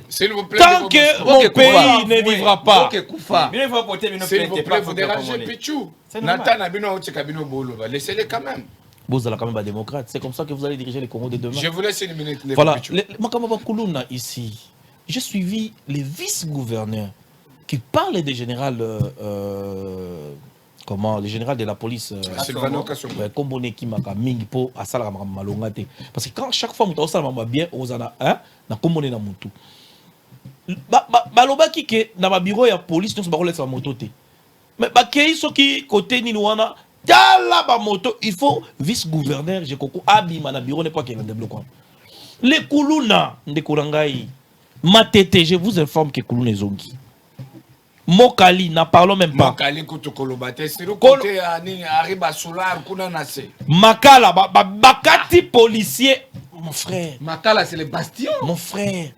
S'il vous plaît. Tant que mon pays ne vivra pas. S'il vous plaît, vous dérangez Pichou. Laissez-les quand même. Vous allez quand même être démocrate. C'est comme ça que vous allez diriger le Congo de demain. Je vous laisse une minute. Voilà. Makamaba ici, j'ai suivi les vice-gouverneurs qui parlent des générales, les générales de la police. Sylvano Kasongo. Kombone Kimaka Mingipo Asala Malongate. Parce que quand chaque fois que vous avez bien, vous avez na Kombone na Moutou. Baloba qui est dans le bureau de la police, nous sommes sur la moto. Mais qui est côté Ninouana. Ba moto, il faut vice-gouverneur, je koko abima na bureau n'est pas qu'il y a un débloquant. Les Kuluna de Kurangai, Matete, je vous informe que Kuluna est zongi. Mokali, n'en parlons même pas. Mokali Kutukolobate, c'est le côté Arriba Solar, Kunanase. Makala, Bakati policier, mon frère. Makala, c'est le bastion. Mon frère.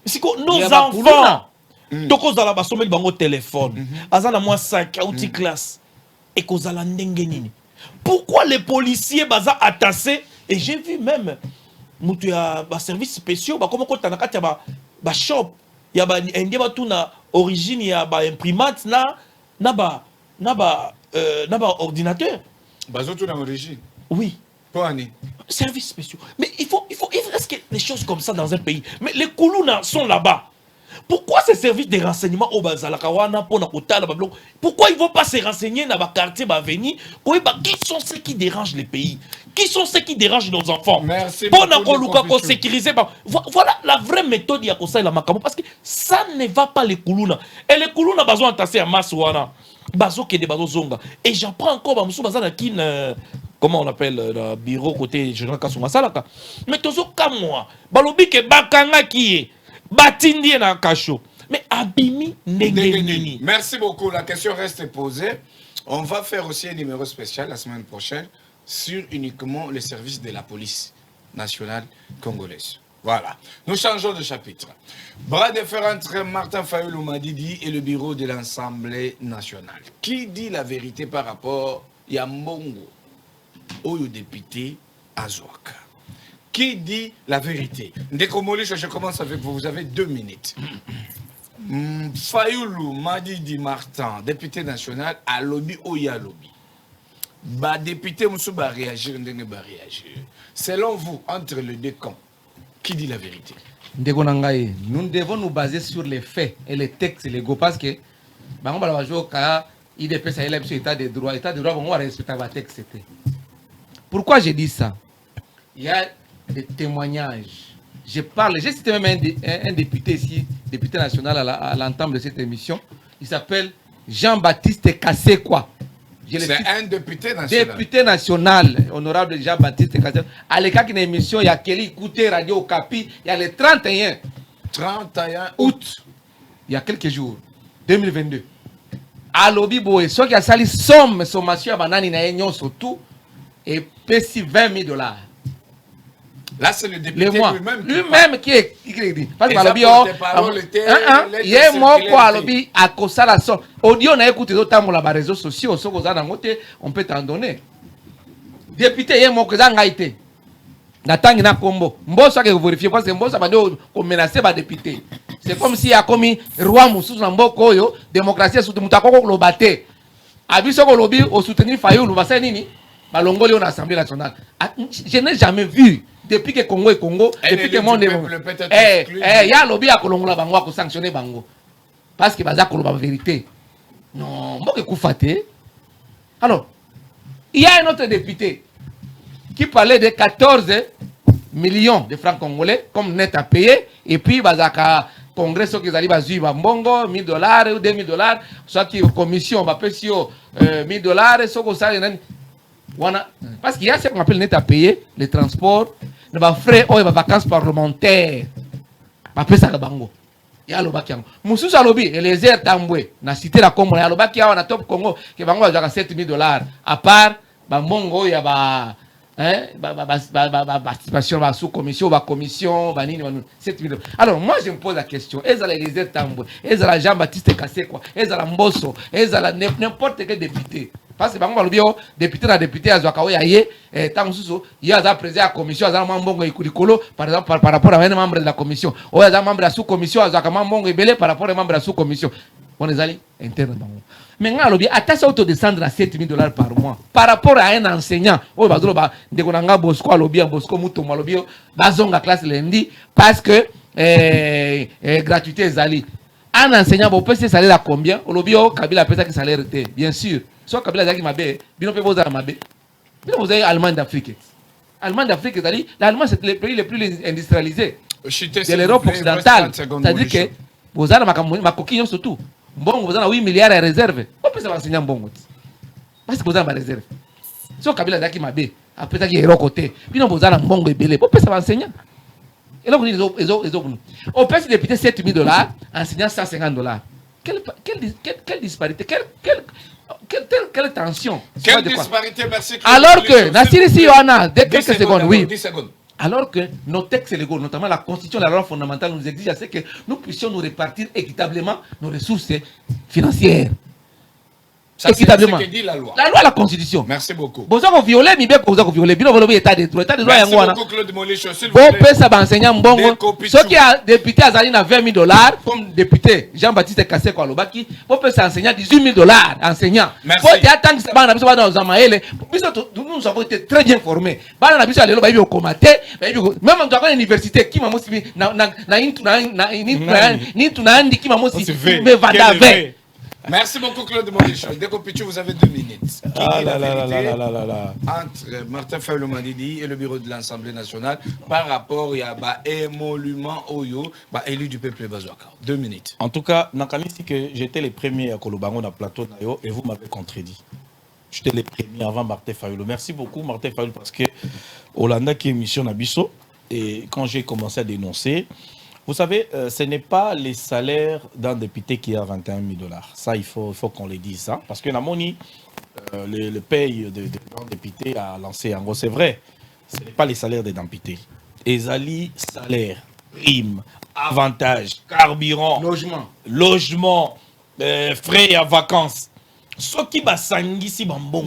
C'est que nos enfants, Toko Zala Basomé, bango téléphone, Azana moi 5, outil classe. Et pourquoi les policiers baza attassés et j'ai vu même mutu ya ba services spéciaux ba comment quand na kati ba shop ya ba ndie ba tuna origine ya ba imprimante na ba ordinateur bazoto na origine. Oui. Poani. Services spéciaux. Mais il faut est-ce que des choses comme ça dans un pays. Mais les Kuluna sont là-bas. Pourquoi ces services de renseignement au Bazalakawana pour pourquoi ils ne vont pas se renseigner dans le quartier Baveni? Qui sont ceux qui dérangent les pays? Qui sont ceux qui dérangent nos enfants? Merci. Pour sécuriser. Voilà la vraie méthode de la Makamo. Parce que ça ne va pas les Kuluna. Et les Kuluna ont tassé à Masouana. Bazo qui est des Bazo Zonga. Et j'apprends encore Bamsou Bazana qui comment on appelle le bureau côté général Kasuma Salaka. Mais toujours comme moi. Balobi ke Bakanga qui est. Batindi na Kacho. Mais Abimi Negeni. Merci beaucoup. La question reste posée. On va faire aussi un numéro spécial la semaine prochaine sur uniquement les services de la police nationale congolaise. Voilà. Nous changeons de chapitre. Bras de fer entre Martin Fayoulou Madidi et le bureau de l'Assemblée nationale. Qui dit la vérité par rapport à Mbongo, au député Azouaka? Qui dit la vérité? Ndekomoli, je commence avec vous. Vous avez 2 minutes. Fayoulou Madidi Martin, député national, à lobby ou ya lobby. Député Moussou va réagir, selon vous, entre les deux camps, qui dit la vérité? Ndekonangaye, nous devons nous baser sur les faits et les textes légaux parce que IDP ça est état de droit, on va respecter les textes. Pourquoi j'ai dit ça? Il y a des témoignages. J'ai cité même un député ici, député national à l'entame de cette émission. Il s'appelle Jean-Baptiste Kassekwa. C'est un député national. Député national, honorable Jean-Baptiste Kassekwa. À l'écart d'une émission, il y a Kelly Kouté, Radio Okapi, il y a le 31 août, il y a quelques jours, 2022. À l'Obi Boé, ce qui a sali sommation à Banani na surtout, et payé $20,000. Là, c'est le député lui-même qui est dit. Parce que l'objet, il y a moi quoi l'objet à cause la somme. Audio n'a écouté d'autres sur les réseaux sociaux, on peut t'en donner. Député, il y a moi que ça n'a été. N'attendez pas combo. Mbo ça que vous vérifiez parce que mbo ça va dire qu'on menace les députés. C'est comme si il y a comme roi Moussous dans Mboko yo démocratie sous Moutako le batté. Abiso ko lobby au soutenir Fayoulou va nini? Balongoli en Assemblée nationale. Je n'ai jamais vu. Depuis que Congo est Congo, depuis que le monde est Congo, il y a un lobby à Kolongola Bango à sanctionner Bango. Parce que Baza Koloba vérité. Non, moi que Koufate. Alors, il y a un autre député qui parlait de 14 millions de francs congolais comme net à payer. Et puis, Bazaka congrès soki ezali bazwi bambongo $1000 ou $2000 soki commission bapesi yo $1000 soki osali nani wana parce qu'il y a ce qu'on appelle net à payer les transports ne ba frais oyo ba vacances parlementaires bapesaka bango ya alobaki yango mosusu alobi Eliezer Tambwe na cité la Kombo ya alobaki awa na Top Congo ke bango bazwaka $7000 à part bambongo oyo ya ba participation, sous-commission, commission, $7 alors moi je me pose la question, est-ce que Eliezer Tambwe, est-ce que Jean-Baptiste Kasekwa, est-ce que Mbosso, est-ce que n'importe quel député, parce que bango balobio député na député azwaka oyo aye tant susu il y a président la commission azala mambongo ikulikolo par exemple par rapport à un membre de la commission oyo azala membre de la sous-commission azwaka mambongo ebele par rapport à un membre de la sous-commission on ezali interne bango. Maintenant, alobi atasa auto descendre à $7000 par mois par rapport à un enseignant. Oh bazolo ba ndeko nanga Bosco alobi Bosco Mutombo alobi bazonga classe lundi parce que gratuité ezali. Un enseignant bon peut se salaire à combien? Olobi Kabila pesa ki salaire té bien sûr. So Kabila zaki mabe, bino pe bozala mabe. Bino bozali Allemagne d'Afrique. Allemagne d'Afrique ezali, l'Allemagne c'est le pays le plus industrialisé de l'Europe occidentale. C'est-à-dire que bozala makoki surtout. Bon, vous avez 8 milliards à réserve. On peut s'enseigner bon. Parce que vous avez une réserve. Si on Kabila Zaki Mabe, après ça, il y a un côté. Puis vous avez un bon bébé. On peut s'enseigner. Et là, vous dites, on peut se députer $7000, enseignant $150. Quelle disparité, quelle tension. Quelle disparité, merci. Alors que, Nassiri Sioana, dès quelques secondes, oui. 10 secondes. Alors que nos textes légaux, notamment la Constitution, la loi fondamentale, nous exigent à ce que nous puissions nous répartir équitablement nos ressources financières. Ça, équitablement. C'est ce que dit la loi. La loi, la Constitution. Merci beaucoup. Vous avez violé, mais bien que vous avez violé. Bien vous avez état de droit. État de droit, merci beaucoup, Claude Molicho. Bon, ça va enseigner un bon. Ce qui a député Azali à $20,000, comme député Jean-Baptiste Kassé Kwalobaki, vous pouvez s'enseigner $18,000 enseignant. Merci. Nous avons été très bien formés. Même dans une université, qui m'a dit, merci beaucoup, Claude Molicho. Deko Pichu, vous avez 2 minutes. Entre Martin Fayulu-Madidi et le bureau de l'Assemblée nationale par rapport à émolument Oyo, élu du peuple Bazouaka. 2 minutes. En tout cas, Nakamisi, que j'étais les premiers à Kolobango dans le plateau Nayo et vous m'avez contredit. J'étais les premiers avant Martin Fayulu. Merci beaucoup, Martin Fayulu, parce que Hollanda qui est mission à Bisso, et quand j'ai commencé à dénoncer, vous savez, ce n'est pas les salaires d'un député qui a $21,000. Ça, il faut qu'on le dise, ça. Parce que Namoni, le paye d'un député a lancé en gros, c'est vrai. Ce n'est pas les salaires des députés. Ezali, salaire, prime, avantage, carburant, logement, frais à vacances. Ce qui va s'angisi bambon,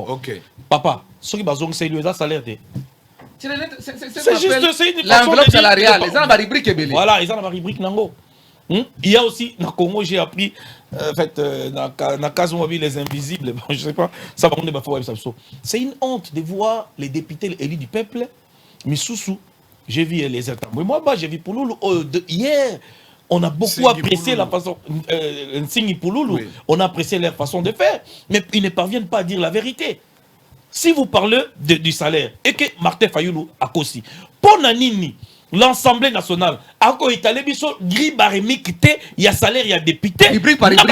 ok. Papa, ce qui va s'angisi ça salaire de. C'est juste l'enveloppe salariale. Ils ont la rubrique. Voilà, ils ont la rubrique Nango. Il y a aussi, dans le Congo, j'ai appris, en fait, dans le cas où on vu les invisibles, je ne sais pas, ça va pas. C'est une honte de voir les députés élus du peuple, mais sous j'ai vu les Tambwe. Moi, j'ai vu Pouloulou. Hier, on a beaucoup apprécié la façon. Pouloulou, on a apprécié leur façon de faire, mais ils ne parviennent pas à dire la vérité. Si vous parlez du salaire, et que Martin Fayulu a aussi, pour Nanini, l'Assemblée nationale, a étalé biso gris barémique, il y a salaire, il y a député. Rubrique par rubrique.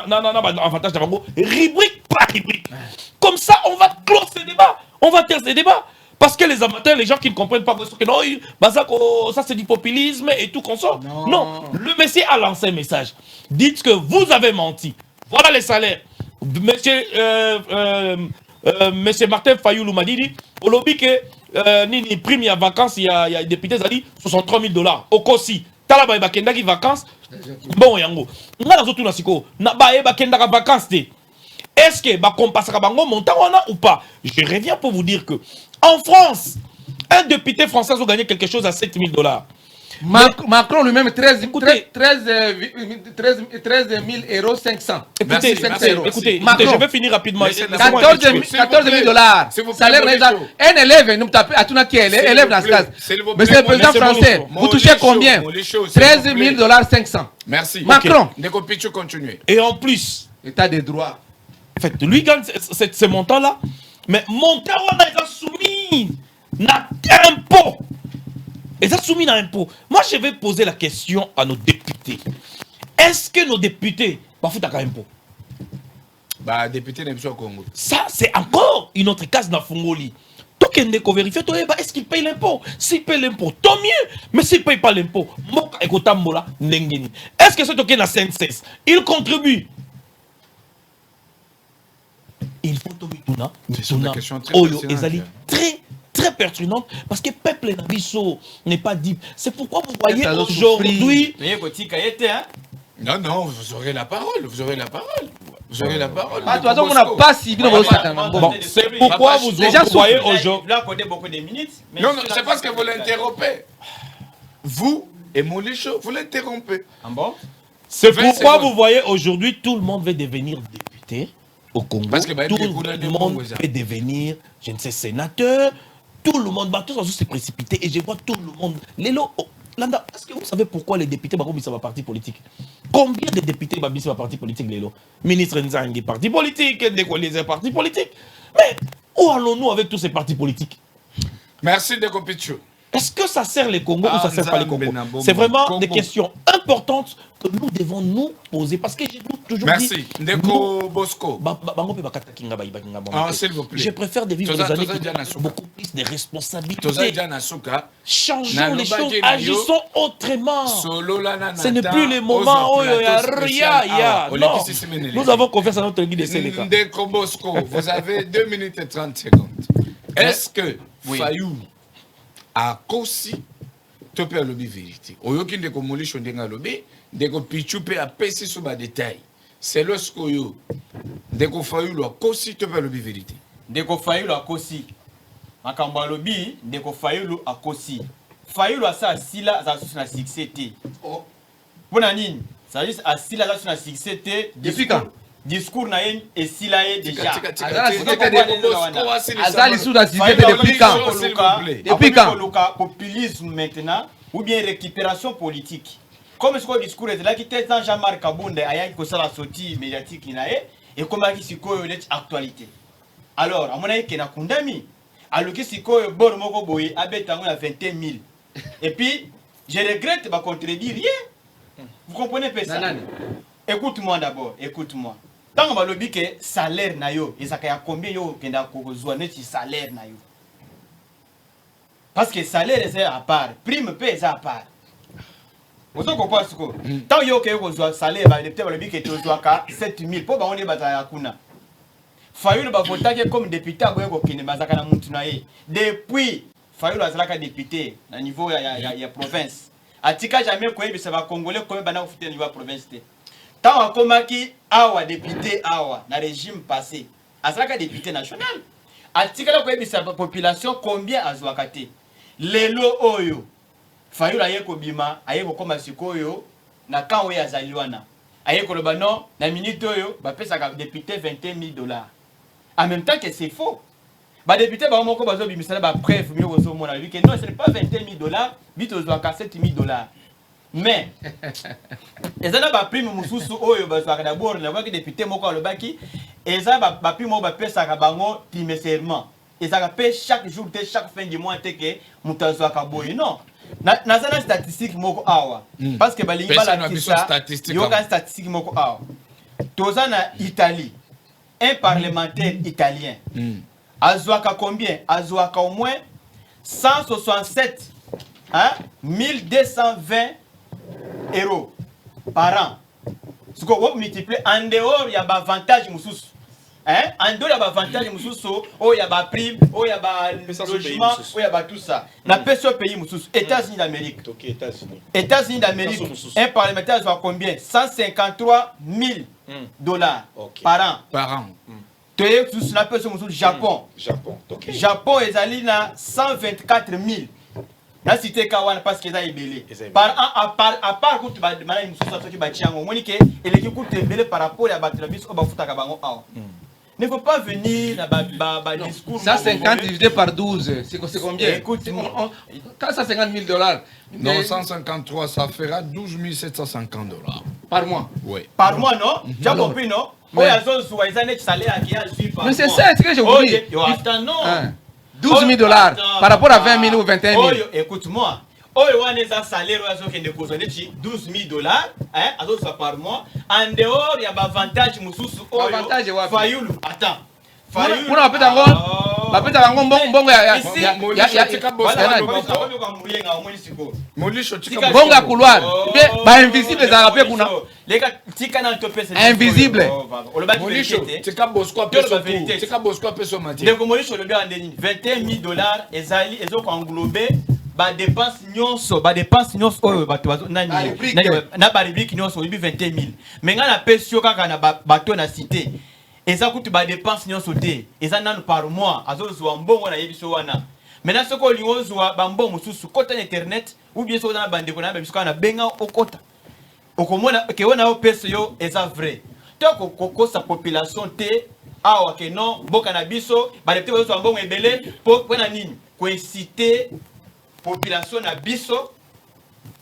Non, avantage d'abord. Rubrique par rubrique. Comme ça, on va clore ce débat. On va taire ce débat. Parce que les amateurs, les gens qui ne comprennent pas, que non, ça c'est du populisme et tout consort. Non, le monsieur a lancé un message. Dites que vous avez menti. Voilà les salaires. Monsieur Martin Fayulu m'a dit, au lobby que ni prime à vacances, il y a des députés qui ont dit $63,000. Au Kossi, Talaba et Bakenda qui vacances. Bon, yango. On a tout na siko. Na ba e Bakenda vacances. Est-ce que ba compassera bango montant ou pas? Je reviens pour vous dire que en France, un député français a gagné quelque chose à $7,000. Macron lui-même 13 000 euros 500. Écoutez, je vais finir rapidement. $14,000. Salaire un élève, nous tapez à tout qui est élève dans ce cas. Monsieur le président français, vous touchez combien? $13,000 500. Merci. Macron. Et en plus, état de droit. En fait, lui gagne ce montant-là, mais montant on a été soumis n'a impôt. Et ça soumis à impôt. Moi, je vais poser la question à nos députés. Est-ce que nos députés vont foutre à impôt? Bah, député n'est pas au Congo. Ça, c'est encore une autre case dans Fongoli. Tant qu'on est vérifié, est-ce qu'il paye l'impôt? S'il paye l'impôt, tant mieux. Mais s'il ne paye pas l'impôt, est-ce que ce token a 5-16? Il contribue. Il faut c'est une question très très pertinente parce que le peuple n'est pas dit. C'est pourquoi vous voyez aujourd'hui. Non, vous aurez la parole. Vous aurez la parole. Vous aurez la parole. Ah, de toute façon, on n'a pas si bien. Bon, c'est pourquoi vous voyez aujourd'hui. Non, c'est parce que vous l'interrompez. Vous et Molicho, vous l'interrompez. C'est pourquoi vous voyez aujourd'hui, tout le monde veut devenir député au Congo. Parce que tout le monde veut devenir, je ne sais, sénateur. Tout le monde va tous se précipiter et je vois tout le monde. Lélo, Landa, est-ce que vous savez pourquoi les députés vont mis un parti politique? Combien de députés vont mis un parti politique, Lélo? Ministre Nzangi, parti politique, Ndekolize, parti politique. Mais où allons-nous avec tous ces partis politiques? Merci, Ndeko Pichu. Est-ce que ça sert les Congos ou ça ne sert pas les Congos? C'est vraiment des questions importantes que nous devons nous poser. Parce que j'ai toujours Merci. dit... Ndeko Bosco. S'il vous plaît. Je préfère de vivre des années qui ont beaucoup plus de responsabilités. Changeons les choses, agissons autrement. Ce n'est plus le moment où il y a rien. Non. Nous avons confiance à notre guide de Sénégal. Ndeko Bosco, vous avez 2 minutes et 30 secondes. Est-ce que Fayou a kosi topé à lobby vérité? Oyoki ndeko Molicho ndenga lobby, ndeko Pichu pe a pesi sur ba détail. C'est lorsque yo ndeko Fayou a kosi topé à lobby vérité. Ndeko Fayou a kosi. Makamba lobby, ndeko Fayou a kosi. Fayou a ça sila za sur na succès té. Oh. Pona nini? Ça juste a sila za sur na succès té. Depuis quand? Discours na yen et sila ye déjà. Azali sous la cité depuis quand? Depuis quand? Populisme maintenant ou bien récupération politique. Comme ce que le discours est là qui était dans Jean-Marc Kabonde aya ko sala sortie médiatique inae et comme qui siko est actualité. Alors, à mon avis kena kundami aloki siko bor moko boye abetango na 21 000. Et puis je regrette ba contredire rien. Vous comprenez pas ça? Écoute-moi d'abord, écoute-moi. Tant que balobi que salaire na yo, ezaka ya combien yo kenda kozwa neti salaire na yo. Parce que salaire c'est à part, prime paie c'est à part. Vous comprenez ce que? Tant yo ke kozwa salaire ba député balobi que tozwa ka 7 000 pour ba on bata ya kuna. Fayulu ba votaje comme député aboye ko kine bazaka na muntu na ye. Depuis Fayulu azalaka député na niveau ya province. Atika jamais ko yebisa ba congolais ko bana ko fite niveau ya province te. Tant à Komaki, awa député awa, na régime passé, azalaka député national. Atikala ko yebisa population combien azwakate. Lelo oyo. Fayulu ayeko bima, ayeko koma sikoyo na kanwe ya zaliwana. Ayeko loba non, na minute oyo, ba pesa ka député $21 000. En même temps que c'est faux. Ba député ba moko bazo bimisala ba preuve miyo bozo mona lui que non, ce n'est pas $21 000, bito zwaka $7 000. Mais ezana ba prime mususu oyo bazwaka d'abord na baki député moko alobaki ezana ba prime ba pesa ka bango trimestriellement ezaka pe chaque jour te chaque fin du mois te ke mutazwaka boy non na zana statistique moko awa parce que balingi bala statistique yo ka statistique moko awa tozana Italie un parlementaire italien azwaka combien? Azwaka au moins 167 1220 euros par an. Ce qu'on va multiplier en dehors, il y a des avantages mususu. En dehors, il y a des avantages mususu, il y a des primes, il y a des logements, il y a tout ça. La personne pays mususu, États-Unis d'Amérique. États-Unis d'Amérique, un parlementaire doit combien? $153 000 par an. Par an. Tu es sous la personne mususu Japon. Japon est allé à 124 000. Na cité kawana parce que ça est belé. Par an à part coûte ba mana mususu soki ba chiango moni ke eleki coûte belé par rapport à batrabis o ba futaka bango awa. Ne faut pas venir ba discours 150 divisé par 12, c'est combien? Écoute, quand $150 000. Non, 153 ça fera $12 750 par mois. Oui. Par mois non? Tu as compris non? Mais c'est ça, c'est que je vous dis. Attends non. $12 000 par rapport à 20 000 ou 21 000. Écoute-moi. oyo wana eza salaire oyo azokende kozwa neti $12,000 azozwa par mois en dehors ya bavantage mosusu Avantage oyo wapi? Fayulu attends Kuna bapeta yango mbongo ya mbongo ya couloir ba invisible ezalaka mpe kuna invisible ndeko molisho olobi ande nini $21,000 ezali ezokoenglobe badepense nyonso oyo bato na barubrike nyonso oyebi 21,000 me ngai napesi yo kaka na bato na cité eza kutu badepense nyonso te eza nanu par mois azozwa mbongo na yebi so wana maintenant soki olingi ozwa bambongo mosusu kota na internet ou bien soki oza na bandeko na biso kaka na benga okota okomona ke wana opesa yo eza vrai to kokosa population te awa ke non mboka na biso badepute bazozwa mbongo ebele mpo na nini koincite population na biso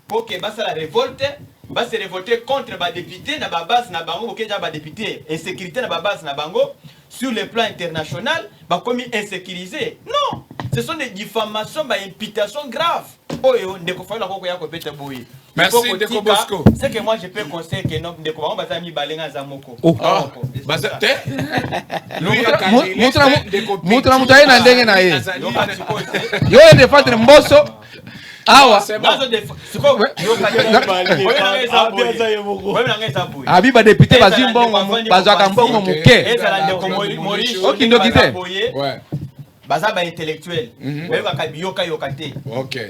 pour que basala révolte va se révolter contre ba député na ba base na bango ok ja ba député insécurité na ba base na bango sur le plan international ba comme insécurisé non ce sont des diffamations ba imputations graves oyo ndeko fa la koko ya ko peta boyi merci ndeko Bosco c'est que moi je peux conseiller que non ndeko ba baza mi balenga za moko baza te mutra mutra na ndenge na ye yo défendre Mbosso awa abi ba député bazwi mbongo bazwaka mbongo moke okindoki te baza ba intellectuel bayebaka biyoka yoka te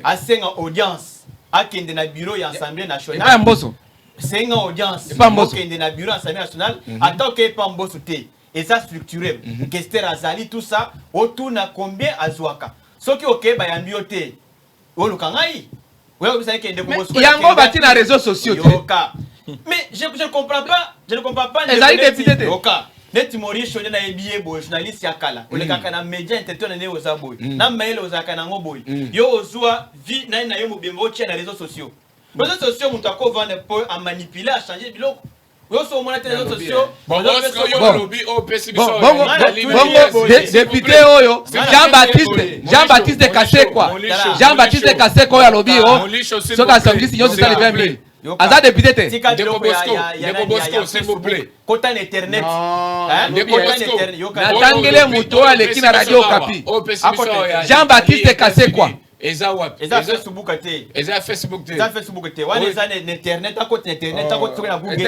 asenga audience akende na bureau ya assemblée nationale epa Mbosso senga audience okende na bureau ya assemblée nationale attends que epa Mbosso te eza structuré Kester azali tout ça otuna combien azwaka soki okeba yambi yo te olukangai wewe bisa kende ko Mbosso yango bati na réseaux sociaux mais je ne comprends pas ezali député te neti morisho na ebiye boy journaliste ya kala olekaka na media internet na oza boy na mail ozaka na ngo boy yo ozwa vie na yo mobembo tia na réseaux sociaux mutu akovanda po a manipuler a changer biloko yo so mona te réseaux sociaux député oyo Jean-Baptiste Kasekwa oyo alobi soki asangisi nyonso esali 20,000 aza député te Ndeko Bosco s'il vous plaît kota na internet natangele mutu oyo aleki na radio Okapi Jean-Baptiste Kasekwa eza Facebook te eza Facebook te wana eza na internet akota internet akota na Google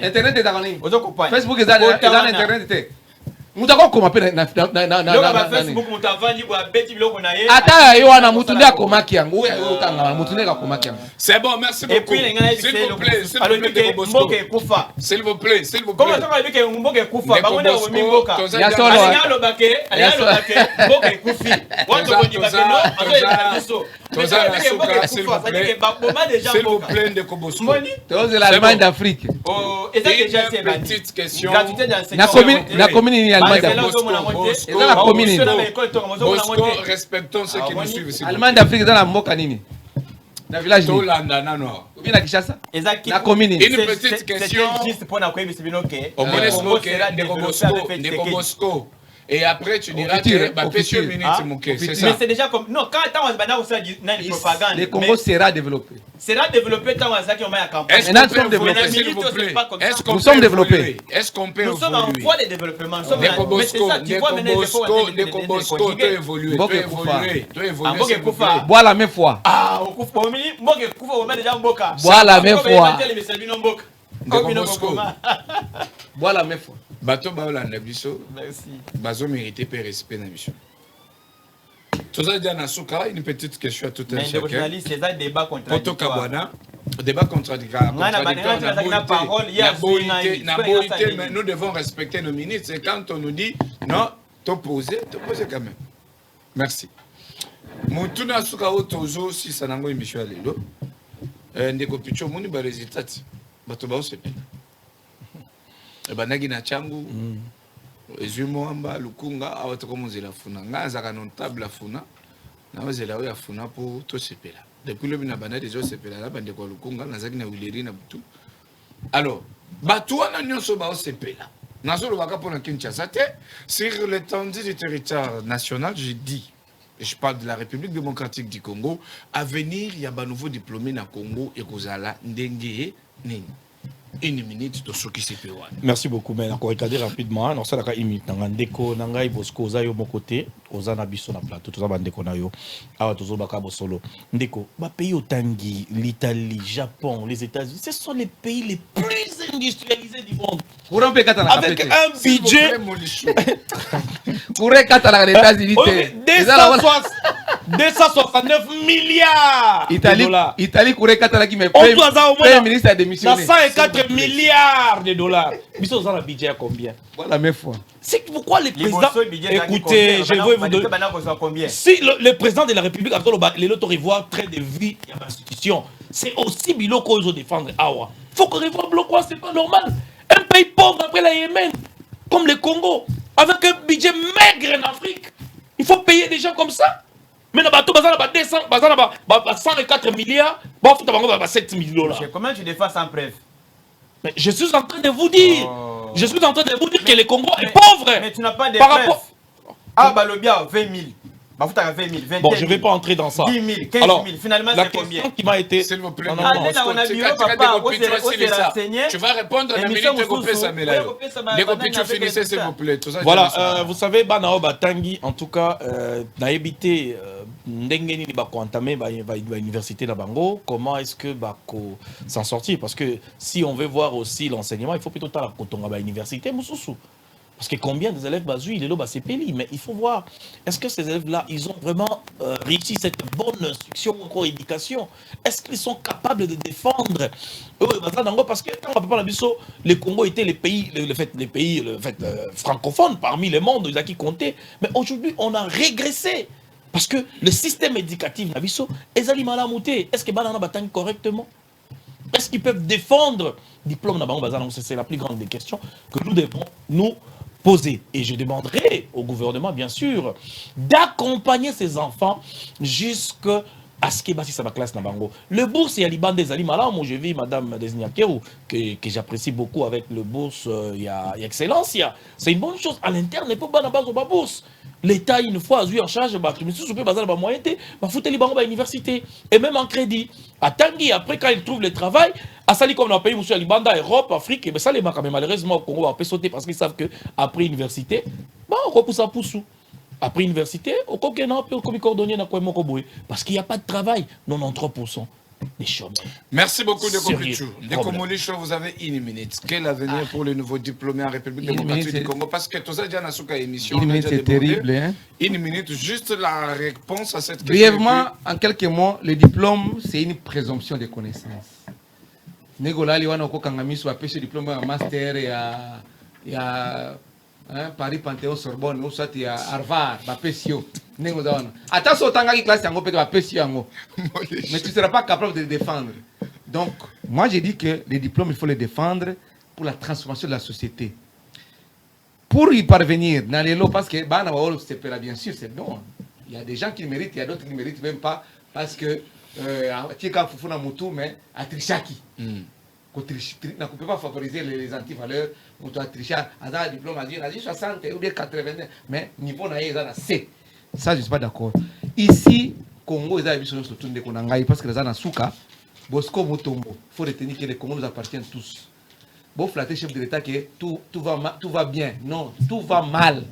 internet ezaka nini ozokopana Facebook eza na internet te mutu akokoma mpe na Facebook mutu avandi kwa beti biloko na ye ata yo wana mutu nde akomaki yango oyo otanga mutu nde akomaki yango c'est bon merci beaucoup s'il vous plaît mboka ekufa s'il vous plaît comment ça va dire mboka ekufa bango nde omi mboka ya solo alobake mboka ekufi watu bodi bakeno azoyebana biso s'il vous plaît ndeko Bosco c'est l'Allemagne d'Afrique une petite question na commune ni Allemagne d'Afrique eza na commune Bosco respectons ceux qui nous suivent Allemagne d'Afrique eza na mboka nini na village ni Tolanda nano ou bien na Kinshasa na commune une petite question juste pour na koyebi sibinoke au moins ndeko Bosco et après tu diras que bah petite minute c'est ça mais c'est déjà comme non quand on va dans ça une propagande le Congo sera développé tant ça qui on met à campagne nous sommes développés est-ce qu'on peut nous sommes en voie de développement Ndeko Bosco tu évoluer bois la même fois bois la même fois bois la même fois bato baolanda biso bazo mériter pe respect na biso toza dia na suka une petite question à tout un chacun journaliste c'est un débat contradictoire débat contradictoire mais nous devons respecter nos ministres et quand on nous dit non t'opposer quand même merci mutuna suka otozo si sanango émission ya lelo ndeko picho moni ba résultat bato ba osepe banaki na changu ezumo amba lukunga awatoko mozela funa ngazaka non table funa na ozela oya funa po to sepela depuis le bina bana des sepela la bande ko lukunga nazaki na wileri na butu alors bato wana nyonso ba osepela nazolo baka pona Kinshasa te sur l'étendue du territoire national je dis je parle de la République démocratique du Congo, à venir, il y a un nouveau diplômé dans le Congo et Kozala Ndengue Nini. Une minute de ce qui s'est fait. Merci beaucoup, mais encore regarder rapidement. Non, ça une minute. Ndeko Nangai Bosco Oza yo mon côté, Oza na biso na plateau, tout ça bandeko na yo. Awa tozo baka bosolo. Ndeko, ba pays otangi, l'Italie, Japon, les États-Unis, ce sont les pays les plus industrialisés du monde. Avec un budget Pourrait katala les États-Unis. 269 milliards de dollars. Italie pourrait katala qui me paye. Premier ministre a démissionné. 104 milliards de dollars. Biso za na budget à combien? Voilà mes fois. C'est pourquoi les présidents... Écoutez, je veux vous donner... Si le président de la République a les l'autorivoir train de vie et l'institution, c'est aussi biloko qu'ils ont défendre. Awa. Il faut que revoir bloquois, c'est pas normal. Un pays pauvre après la Yémen, comme le Congo, avec un budget maigre en Afrique, il faut payer des gens comme ça. Mais dans le bateau, 104 milliards, il faut 7 millions $. Comment tu défends sans preuve? Mais je suis en train de vous dire. Je suis en train de vous dire que le Congo est pauvre. Mais tu n'as pas de preuves. Ah, bah le bien, 20 000. Bah, vous avez 20 000, 20 000. Bon, je ne vais pas entrer dans ça. 10 000, 15 000. Alors, finalement, c'est combien? La question qui m'a été... S'il vous plaît, on a vu, papa, tu vas répondre à la minute de couper ça, mais là. Les copies, tu finissez, s'il vous plaît. Voilà, vous savez, Banao Batangi, en tout cas, n'a évité Ndengeni Bako entamé l'université de Bango. Comment est-ce que Bako s'en sortir? Parce que si on veut voir aussi l'enseignement, il faut plutôt la Kotonga l'université, Moussoussou. Parce que combien des élèves Bazui, il est là, c'est Péli. Mais il faut voir, est-ce que ces élèves-là, ils ont vraiment réussi cette bonne instruction ou éducation? Est-ce qu'ils sont capables de défendre? Parce que quand on parle de ça, le Congo était les pays francophones parmi les mondes, ils ont qui comptaient. Mais aujourd'hui, on a régressé. Parce que le système éducatif, est-ce que Banana bataille correctement? Est-ce qu'ils peuvent défendre le diplôme? C'est la plus grande des questions que nous devons nous poser. Et je demanderai au gouvernement, bien sûr, d'accompagner ces enfants jusqu'à ce que ça va classe Nabango. Le bourse, il y a l'Iban des Alimala. Moi, je vis Madame Desniakerou, que j'apprécie beaucoup avec le bourse. Il y a excellence. C'est une bonne chose. À l'interne, il faut pas base de la bourse. L'État, une fois, a eu en charge, l'université. Et même en crédit. À Tanguy, après, quand il trouve le travail, à Sali, comme dans le pays, M. Alibanda, Europe, Afrique, mais ça, les quand même, malheureusement, au Congo, on peut sauter parce qu'ils savent qu'après l'université, on repousse à poussou. Après l'université, on peut coordonner parce qu'il n'y a pas de travail. 93% des chômeurs. Merci beaucoup, de Kopichou. De Komolicho, vous avez une minute. Quel avenir pour les nouveaux diplômés en République démocratique du Congo? Parce que tout ça, déjà, dans la émission. Une minute, c'est terrible. Hein? Une minute, juste la réponse à cette question. Brièvement, en quelques mots, le diplôme, c'est une présomption de connaissances. Négolali, on a un diplôme en master et à Paris Panthéon Sorbonne ou soit à Harvard, Bapesio. Attention, tu classe mais tu ne seras pas capable de le défendre. Donc, moi j'ai dit que les diplômes, il faut les défendre pour la transformation de la société. Pour y parvenir, dans les lots, parce que bien sûr, c'est bon. Il y a des gens qui le méritent, il y a d'autres qui ne méritent même pas, parce que mais à Trichaki. On ne peut pas favoriser les antivaleurs. On doit tricher à un diplôme, à dire 60 ou bien 80, mais niveau n'a C. Ça, je ne suis pas d'accord. Ici, Congo, ils ont surtout des Konangaï parce que les Anasuka, Bosco Mutombo, il faut retenir que les Congos nous appartiennent tous. Bon, flatter chef de l'État que tout va bien. Non, tout va mal.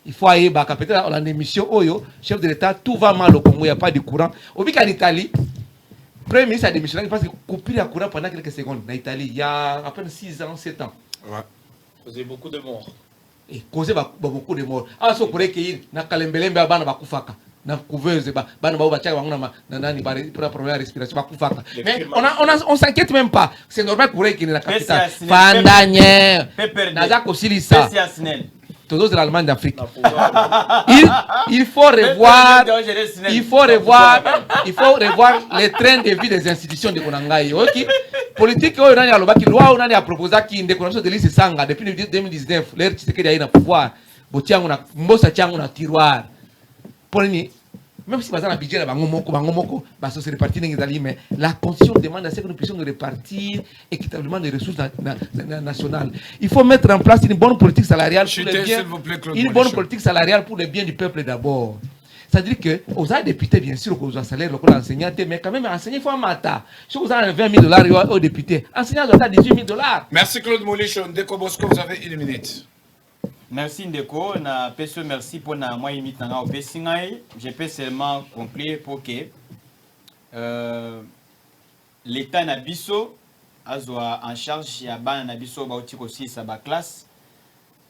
Il faut aller peut-être en émission, chef de l'État, tout va mal au Congo, il n'y a pas de courant. Au Bic en Italie, le Premier ministre a démissionné parce qu'il a coupé le courant pendant quelques secondes. En Italie, il y a à peine 6 ans, 7 ans. Ouais. Causé beaucoup de morts. Et causé beaucoup de morts. Ah, ce qu'on qu'il na kalembelembe abana bakufaka. Na couveuse bana ba bacha banguna na nani pour la première respiration bakufaka. Mais on s'inquiète même pas. C'est normal pour qu'il na capitale. Fandanye. Naza kosilisa. Tous les Allemands d'Afrique. Il faut revoir les trains de vie des institutions de Konangaï. Ok? Politique, on a proposé qui déclaration de liste Sanga depuis 2019. L'air Tshisekedi a eu le pouvoir. Mbosa Tiango na tiroir. Même si on a un budget, ça se répartit dans les alliés, mais la Constitution demande à ce que nous puissions nous répartir équitablement les ressources nationales. Il faut mettre en place une bonne politique salariale pour le bien, une bonne politique salariale pour le bien du peuple d'abord. C'est-à-dire que vous avez député, bien sûr, que vous avez un salaire, que vous enseignant, mais quand même, enseigner, il faut un matin. Si vous avez 20 000 $ aux députés, enseignant, vous avez 18 000 $. Merci Claude Moulichon. Ndeko Bosco, vous avez 1 minute. Merci Ndeko, na PSE merci pour na moi imite na au Pessingai. Je peux seulement conclure pour que l'État na biso azwa en charge ya bana na biso ba otiko 6 à ba classe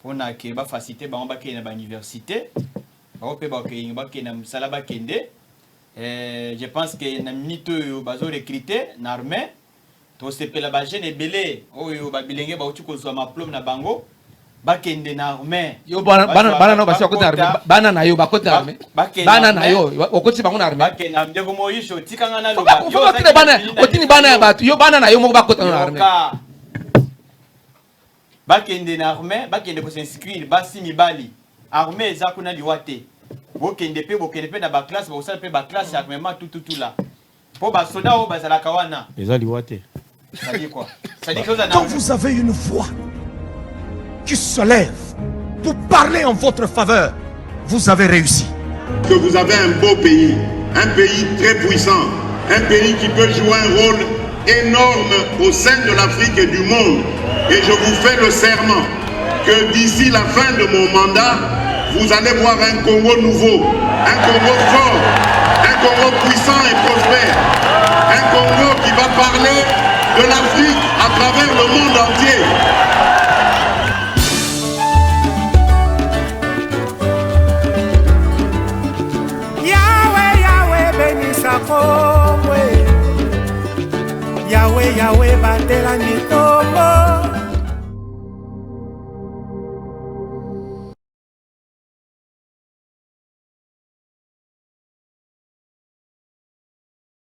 pour na ke ba faciliter ba ba ke na ba université ba pe ba ke na musala ba kende. Je pense que na minute bazo recruter na armée to sepela ba jeune belé oyo ba bilenge ba otiko zo ma diplôme na bango. Bakende na armée yo bana no basi okota armée bana na yo bakota armée bana na yo okoti bango na armée bakende na ndeko moyisho tikanga na loba yo otine bana otini bana ya batu yo bana na yo moko bakota na armée bakende na armée bakende ko s'inscrire basi mibali armée eza kuna liwate bokende pe na ba classe ba pe ba classe armée tout là po ba soda o bazala kawana eza liwate ça dit quoi ça dit que quand vous avez une voix qui se lève pour parler en votre faveur, vous avez réussi. Que vous avez un beau pays, un pays très puissant, un pays qui peut jouer un rôle énorme au sein de l'Afrique et du monde. Et je vous fais le serment que d'ici la fin de mon mandat, vous allez voir un Congo nouveau, un Congo fort, un Congo puissant et prospère, un Congo qui va parler de l'Afrique à travers le monde entier. Yahweh, Yahweh, batela ni Congo.